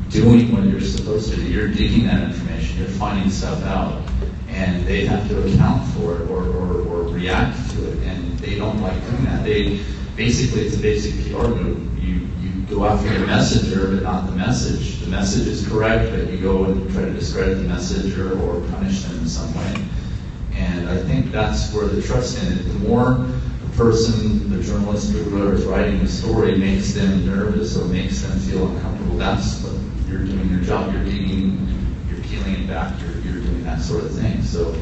doing what you're supposed to do. You're digging that information. You're finding stuff out. And they have to account for it or react to it. And they don't like doing that. Basically, it's a basic PR move. You go after the messenger, but not the message. The message is correct, but you go and try to discredit the messenger or punish them in some way. And I think that's where the trust in it. The more the person, the journalist, whoever is writing the story makes them nervous or makes them feel uncomfortable, that's what you're doing your job. You're digging, you're peeling it back, you're doing that sort of thing. So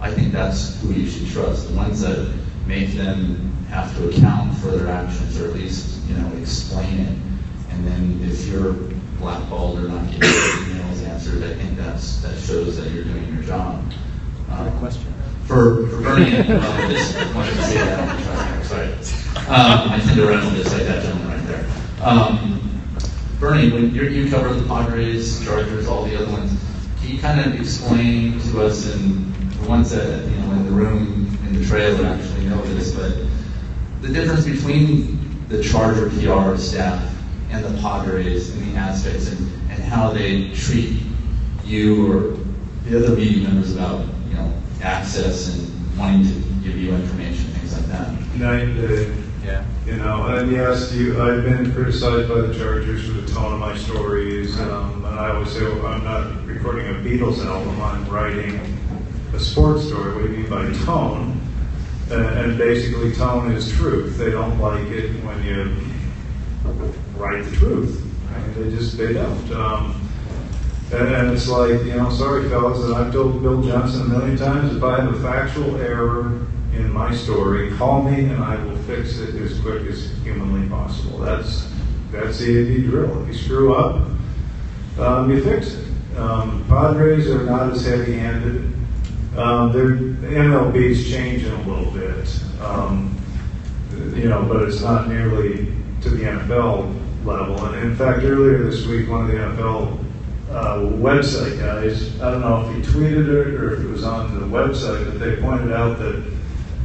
I think that's who you should trust. The ones that make them have to account for their actions, or at least, explain it. And then if you're blackballed or not getting your emails answered, I think that shows that you're doing your job.
Question.
For Bernie, I just wanted to say that. Sorry. I tend to run just like that gentleman right there. Bernie, when you cover the Padres, Chargers, all the other ones, can you kind of explain to us, and the ones that in the room, in the trailer actually know this, but the difference between the Charger PR staff and the Padres and the aspects and how they treat you or the other media members about access and wanting to give you information, things like that.
Night and day.
Yeah.
And yes, I've been criticized by the Chargers for the tone of my stories, and I always say, well, I'm not recording a Beatles album, I'm writing a sports story. What do you mean by tone? And basically, tone is truth. They don't like it when you write the truth. I mean, they don't. And it's like, sorry fellas, and I've told Bill Johnson a million times, if I have a factual error in my story, call me and I will fix it as quick as humanly possible. That's the AV drill. If you screw up, you fix it. Padres are not as heavy-handed. The MLB's changing a little bit, but it's not nearly to the NFL level. And in fact, earlier this week, one of the NFL website guys, I don't know if he tweeted it or if it was on the website, but they pointed out that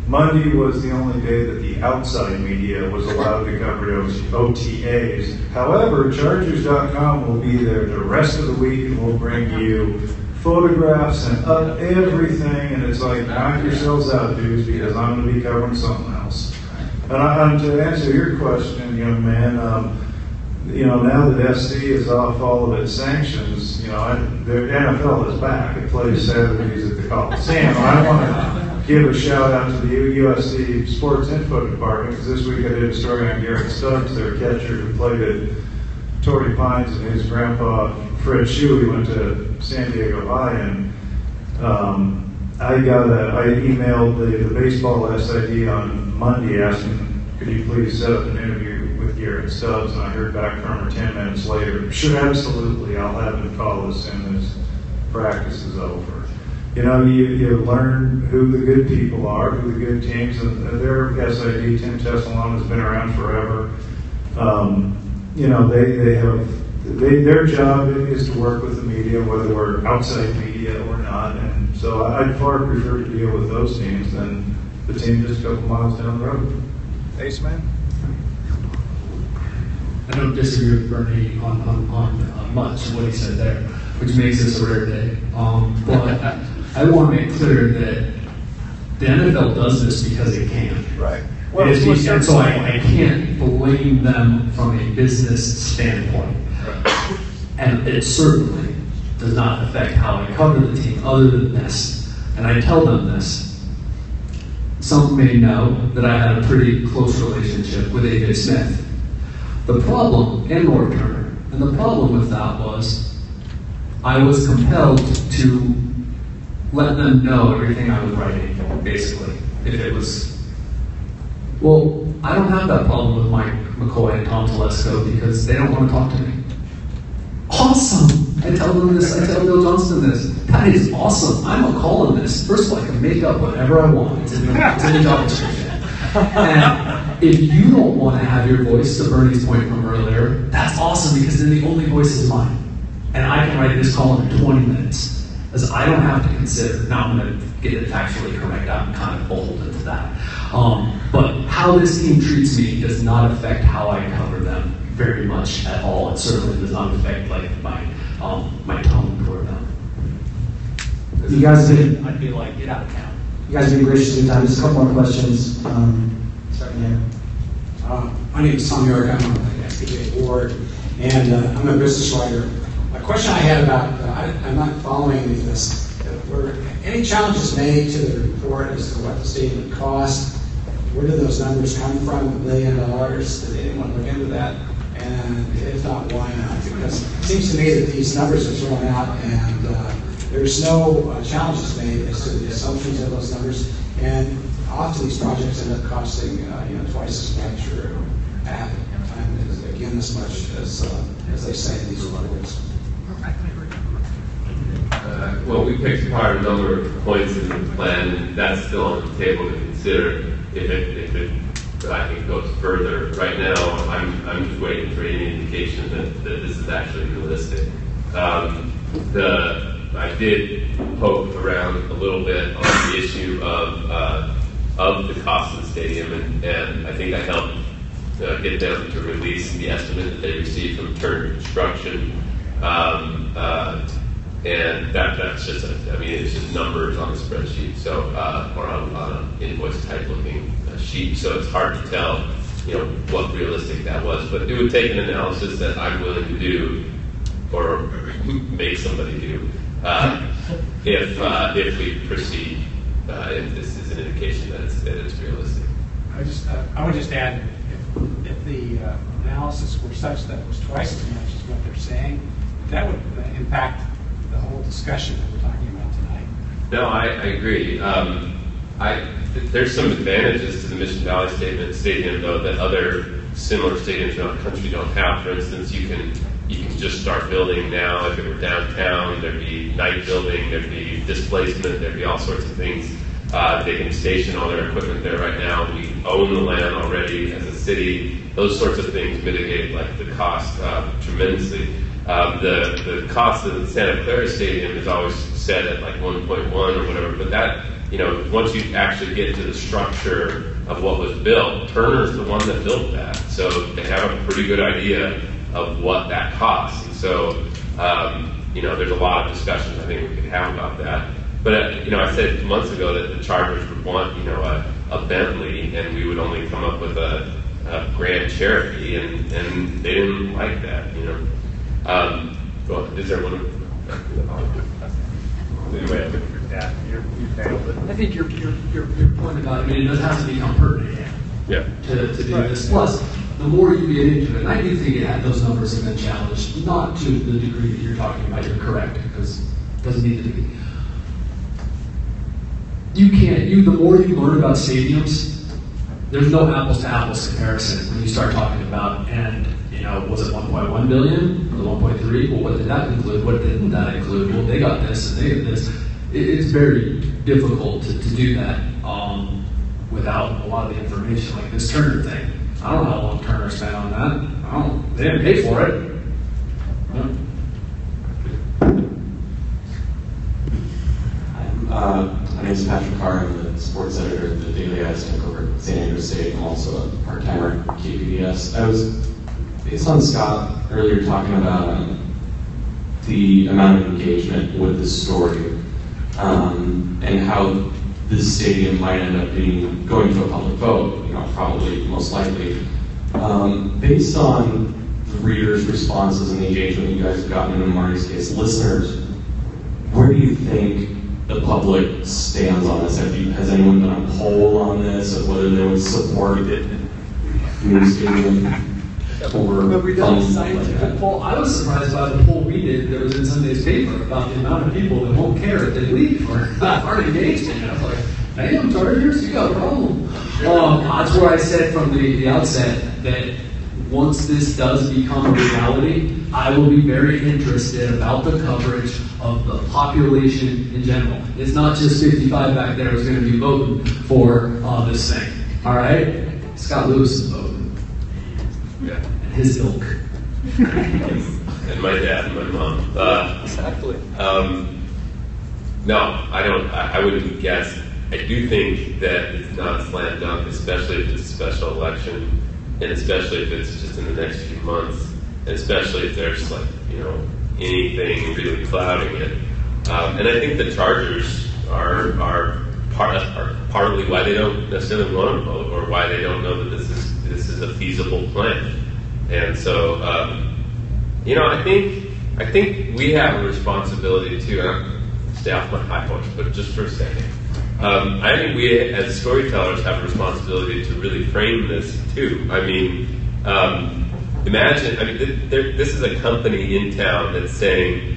Monday was the only day that the outside media was allowed to cover OTAs. However, Chargers.com will be there the rest of the week and will bring you photographs and everything, and it's like, knock yourselves out, dudes, because I'm going to be covering something else. And to answer your question, young man, now that SC is off all of its sanctions, the NFL is back. It plays Saturdays at the Coliseum. I want to give a shout out to the USC Sports Info Department, because this week I did a story on Garrett Stubbs, their catcher who played at Torrey Pines, and his grandpa, Fred Shue, he went to San Diego High, and I emailed the baseball SID on Monday asking, could you please set up an interview with Garrett Stubbs, and I heard back from her 10 minutes later. Sure, absolutely, I'll have him call as soon as practice is over. You learn who the good people are, who the good teams, and their SID, Tim Tessalon, has been around forever. Their job is to work with the media, whether we're outside media or not, and so I'd far prefer to deal with those teams than the team just a couple miles down the road.
Ace Man?
I don't disagree with Bernie on much of what he said there, which makes this a rare day. But I want to make clear that the NFL does this because it can.
Right.
And so I can't blame them from a business standpoint.
Right.
And it certainly does not affect how I cover the team other than this. And I tell them this. Some may know that I had a pretty close relationship with A.J. Smith. The problem, and Lord Turner, and the problem with that was I was compelled to let them know everything I was writing, basically. If it was, well, I don't have that problem with Mike McCoy and Tom Telesco because they don't want to talk to me. awesome. I tell them this, I tell Bill Johnston this. That is awesome. I'm a columnist. First of all, I can make up whatever I want. It's in the job description. And if you don't want to have your voice, to Bernie's point from earlier, that's awesome because then the only voice is mine. And I can write this column in 20 minutes. As I don't have to consider. Now I'm going to get it factually correct. I'm kind of beholden to that. But how this team treats me does not affect how I cover them very much at all. It certainly does not affect like my tone toward them.
You guys did.
I'd be like, get out of town.
You guys have been gracious with your time. Just a couple more questions. Starting here.
My name is Tom York. I'm on the SPJ board, and I'm a business writer. A question I had about, I'm not following any of this. Were any challenges made to the report as to what the stadium would cost? Where did those numbers come from, $1 billion? Did anyone look into that? And if not, why not? Because it seems to me that these numbers are thrown out and there's no challenges made as to the assumptions of those numbers. And often these projects end up costing twice as much or half the time, again, as much as they say in these reports.
Well, we picked apart a number of points in the plan, and that's still on the table to consider if it I think goes further. Right now, I'm just waiting for any indication that this is actually realistic. I did poke around a little bit on the issue of the cost of the stadium, and I think I helped get them to release the estimate that they received from Turner Construction. And that's just, it's just numbers on a spreadsheet, so or on an invoice type looking sheet. So it's hard to tell, what realistic that was. But it would take an analysis that I'm willing to do, or make somebody do, if we proceed. If this is an indication that it's realistic.
I would just add, if the analysis were such that it was twice as much as what they're saying, that would impact the whole discussion that we're talking about tonight.
No, I agree. There's some advantages to the Mission Valley Stadium, though, that other similar stadiums around the country don't have. For instance, you can just start building now. If it were downtown, there'd be night building, there'd be displacement, there'd be all sorts of things. They can station all their equipment there right now. We own the land already as a city. Those sorts of things mitigate the cost tremendously. The cost of the Santa Clara Stadium is always set at 1.1 or whatever, but that, once you actually get to the structure of what was built, Turner's the one that built that, so they have a pretty good idea of what that costs. And so, there's a lot of discussions I think we could have about that. But, I said months ago that the Chargers would want, a Bentley, and we would only come up with a Grand Cherokee, and they didn't like that, is there one?
Anyway, yeah, you nailed it.
I think your point about it doesn't have to become pertinent to do this. Plus, the more you get into it, and I do think those numbers have been challenged, not to the degree that you're talking about. You're correct, because it doesn't need to be. The more you learn about stadiums, there's no apples to apples comparison when you start talking about, and was it 1.1 billion or 1.3? Well, what did that include? What didn't that include? Well, they got this and they got this. It's very difficult to do that without a lot of the information, like this Turner thing. I don't know how long Turner spent on that. They didn't pay for it.
My name is Patrick Carr. I'm the sports editor at the Daily Aztec over at San Diego State. I'm also a part-timer at KPBS. I was, based on Scott earlier talking about the amount of engagement with this story and how this stadium might end up going to a public vote, probably most likely. Based on the readers' responses and the engagement you guys have gotten in Marty's case, listeners, where do you think the public stands on this? Has anyone done a poll on this of whether they would support it? New stadium?
But we done a scientific poll. I was surprised by the poll we did that was in Sunday's paper about the amount of people that won't care if they leave or aren't engaged in it. I was like, damn, Chargers, you got a problem. That's where I said from the outset that once this does become a reality, I will be very interested about the coverage of the population in general. It's not just 55 back there who's going to be voting for this thing. All right? Scott Lewis is voting.
Yeah.
And his ilk.
And my dad and my mom.
Exactly.
No, I don't. I wouldn't guess. I do think that it's not a slam dunk, especially if it's a special election, and especially if it's just in the next few months, and especially if there's anything really clouding it. And I think the Chargers are partly why they don't necessarily want to vote, or why they don't know that this is a feasible plan. And so, I think we have a responsibility to stay off my high horse, but just for a second. I think we, as storytellers, have a responsibility to really frame this too. I mean, imagine. This is a company in town that's saying,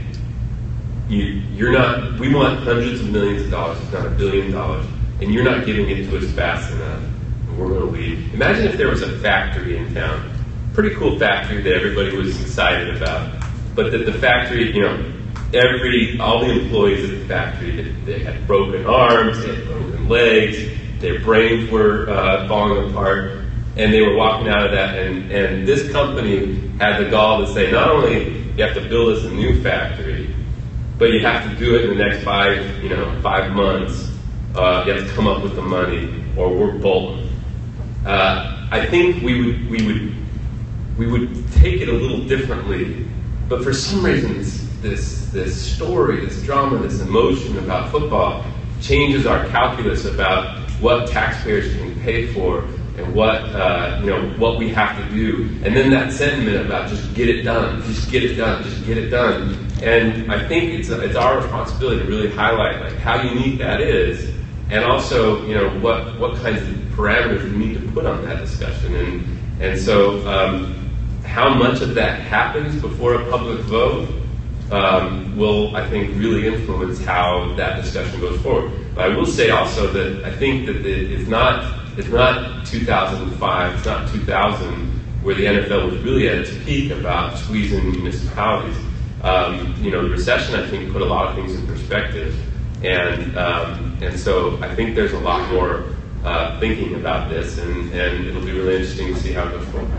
"You're not. We want hundreds of millions of dollars, if not $1 billion, and you're not giving it to us fast enough. And we're going to leave." Imagine if there was a factory in town, pretty cool factory that everybody was excited about, but that the factory, all the employees at the factory, they had broken arms, they had broken legs, their brains were falling apart, and they were walking out of that, and this company had the gall to say, not only you have to build us a new factory, but you have to do it in the next 5 months. You have to come up with the money, or we're bolting. I think we would take it a little differently, but for some reason, this story, this drama, this emotion about football changes our calculus about what taxpayers can pay for and what we have to do. And then that sentiment about just get it done, just get it done, just get it done. And I think it's our responsibility to really highlight how unique that is, and also what kinds of parameters we need to put on that discussion. And so how much of that happens before a public vote will, I think, really influence how that discussion goes forward. But I will say also that I think that it's not 2005, it's not 2000, where the NFL was really at its peak about squeezing municipalities. The recession, I think, put a lot of things in perspective, and so I think there's a lot more thinking about this, and it'll be really interesting to see how it goes forward.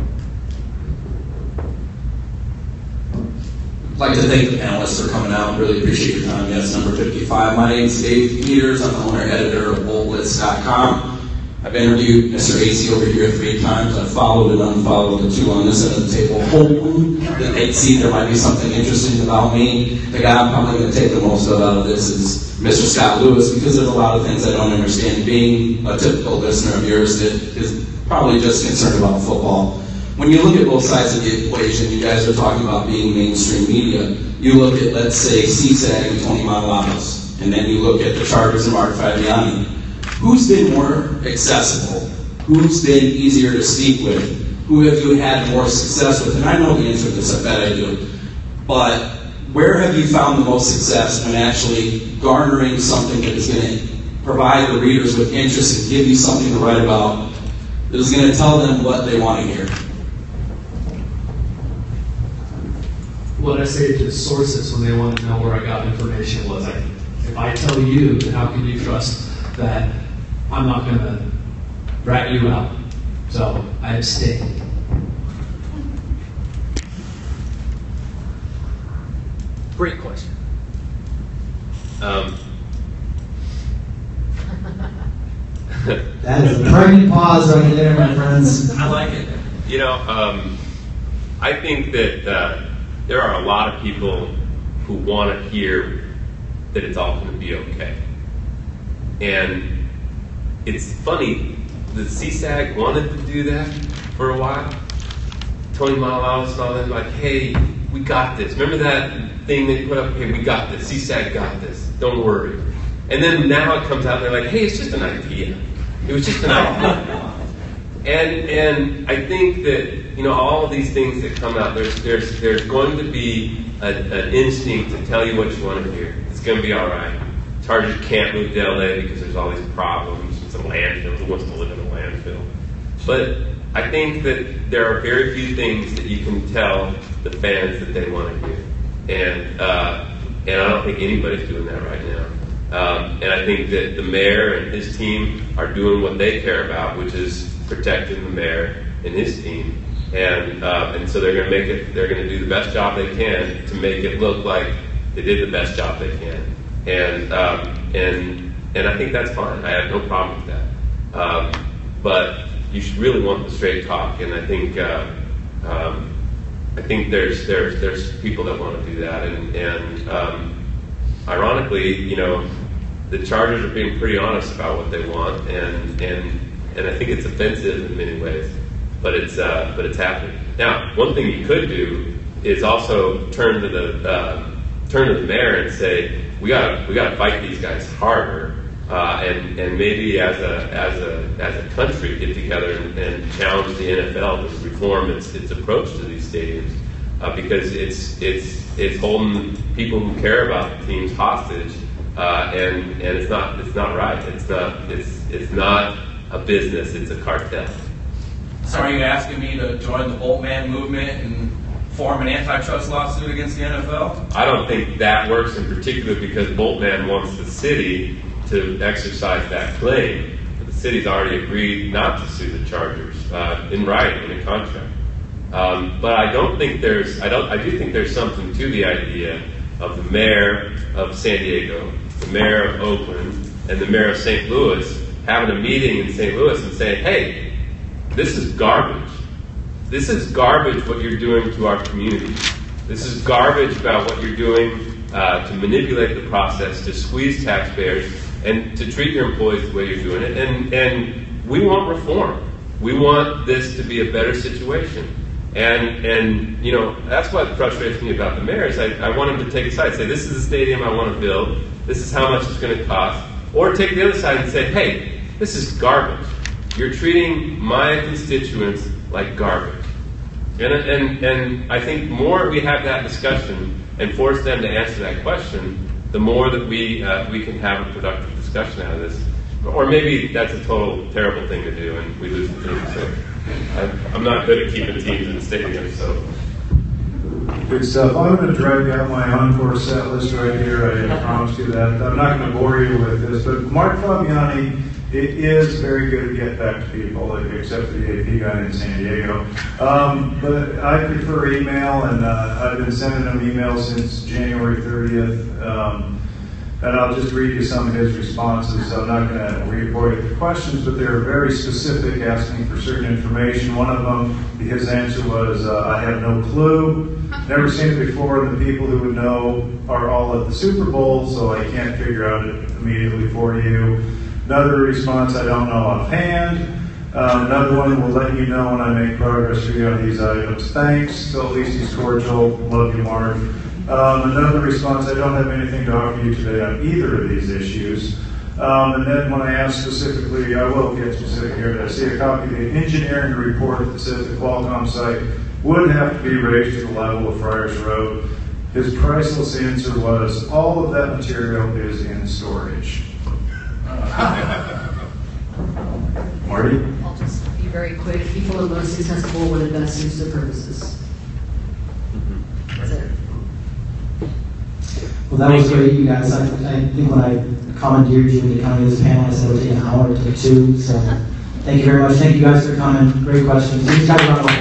I'd like to thank the panelists for coming out. Really appreciate your time. Yes, number 55. My name is Dave Peters. I'm the owner-editor of BoldBlitz.com. I've interviewed Mr. AC over here 3 times. I've followed and unfollowed the 2 on this end of the table, hoping that they'd see there might be something interesting about me. The guy I'm probably going to take the most out of this is Mr. Scott Lewis, because there's a lot of things I don't understand. Being a typical listener of yours that is probably just concerned about football. When you look at both sides of the equation, you guys are talking about being mainstream media. You look at, let's say, CSAG and Tony Matalatos, and then you look at the Chargers and Mark Fabiani. Who's been more accessible? Who's been easier to speak with? Who have you had more success with? And I know the answer to this, I bet I do. But where have you found the most success when actually garnering something that is going to provide the readers with interest and give you something to write about that is going to tell them what they want to hear?
What I say to the sources when they want to know where I got information was, if I tell you, then how can you trust that I'm not going to rat you out? So I abstain.
Great question.
That is a pregnant pause right there, my friends.
I like it.
I think that there are a lot of people who want to hear that it's all going to be okay. And it's funny, the CSAG wanted to do that for a while. Tony Matalatos and all them, like, hey, we got this. Remember that thing they put up? Hey, we got this. CSAG got this. Don't worry. And then now it comes out and they're like, hey, it's just an idea. It was just an idea. And I think that, all of these things that come out, there's going to be an instinct to tell you what you want to hear. It's going to be all right. Chargers can't move to LA because there's all these problems. It's a landfill. Who wants to live in a landfill? But I think that there are very few things that you can tell the fans that they want to give. And I don't think anybody's doing that right now. And I think that the mayor and his team are doing what they care about, which is protecting the mayor and his team. And so they're going to make it. They're going to do the best job they can to make it look like they did the best job they can. And I think that's fine. I have no problem with that. But you should really want the straight talk. And I think there's people that want to do that. And ironically, you know, the Chargers are being pretty honest about what they want, and I think it's offensive in many ways, but it's happening. Now, one thing you could do is also turn to the mayor and say, we gotta fight these guys harder, and maybe as a country get together and challenge the NFL to reform its approach to these stadiums, because it's holding people who care about the teams hostage. And it's not right. It's not a business. It's a cartel.
So are you asking me to join the Boltman movement and form an antitrust lawsuit against the NFL?
I don't think that works in particular because Boltman wants the city to exercise that claim. But the city's already agreed not to sue the Chargers in writing in a contract. But I don't think I do think there's something to the idea of the mayor of San Diego, the mayor of Oakland, and the mayor of St. Louis having a meeting in St. Louis and saying, hey, this is garbage. This is garbage what you're doing to our community. This is garbage about what you're doing to manipulate the process, to squeeze taxpayers, and to treat your employees the way you're doing it. And we want reform. We want this to be a better situation. And you know, that's what frustrates me about the mayor is I want him to take a side, say this is the stadium I want to build, this is how much it's going to cost, or take the other side and say, hey, this is garbage. You're treating my constituents like garbage. And I think the more we have that discussion and force them to answer that question, the more that we can have a productive discussion out of this. Or maybe that's a total terrible thing to do and we lose the team. So I'm not good at keeping teams in the stadium, so.
Good stuff. I'm going to drag out my encore set list right here. I promised you that. I'm not going to bore you with this, but Mark Fabiani is very good at getting back to people, except for the AP guy in San Diego. But I prefer email, and I've been sending him emails since January 30th. And I'll just read you some of his responses. I'm not going to re-report the questions, but they're very specific, asking for certain information. One of them, his answer was, I have no clue, never seen it before, and the people who would know are all at the Super Bowl, so I can't figure out it immediately for you. Another response, I don't know offhand. Another one, will let you know when I make progress for you on these items. Thanks. So at least he's cordial. Love you, Mark. Another response, I don't have anything to offer you today on either of these issues. And then when I asked specifically, I will get specific here, that I see a copy of the engineering report that says the Qualcomm site would have to be raised to the level of Friars Road. His priceless answer was, all of that material is in storage. Marty?
I'll just be very quick. People are most accessible when it best suits their purposes. That's it.
Well, that was great, you guys. I think when I commandeered you in the coming of this panel, I said it would take an hour, it took 2. So thank you very much. Thank you guys for coming. Great questions. These guys are on the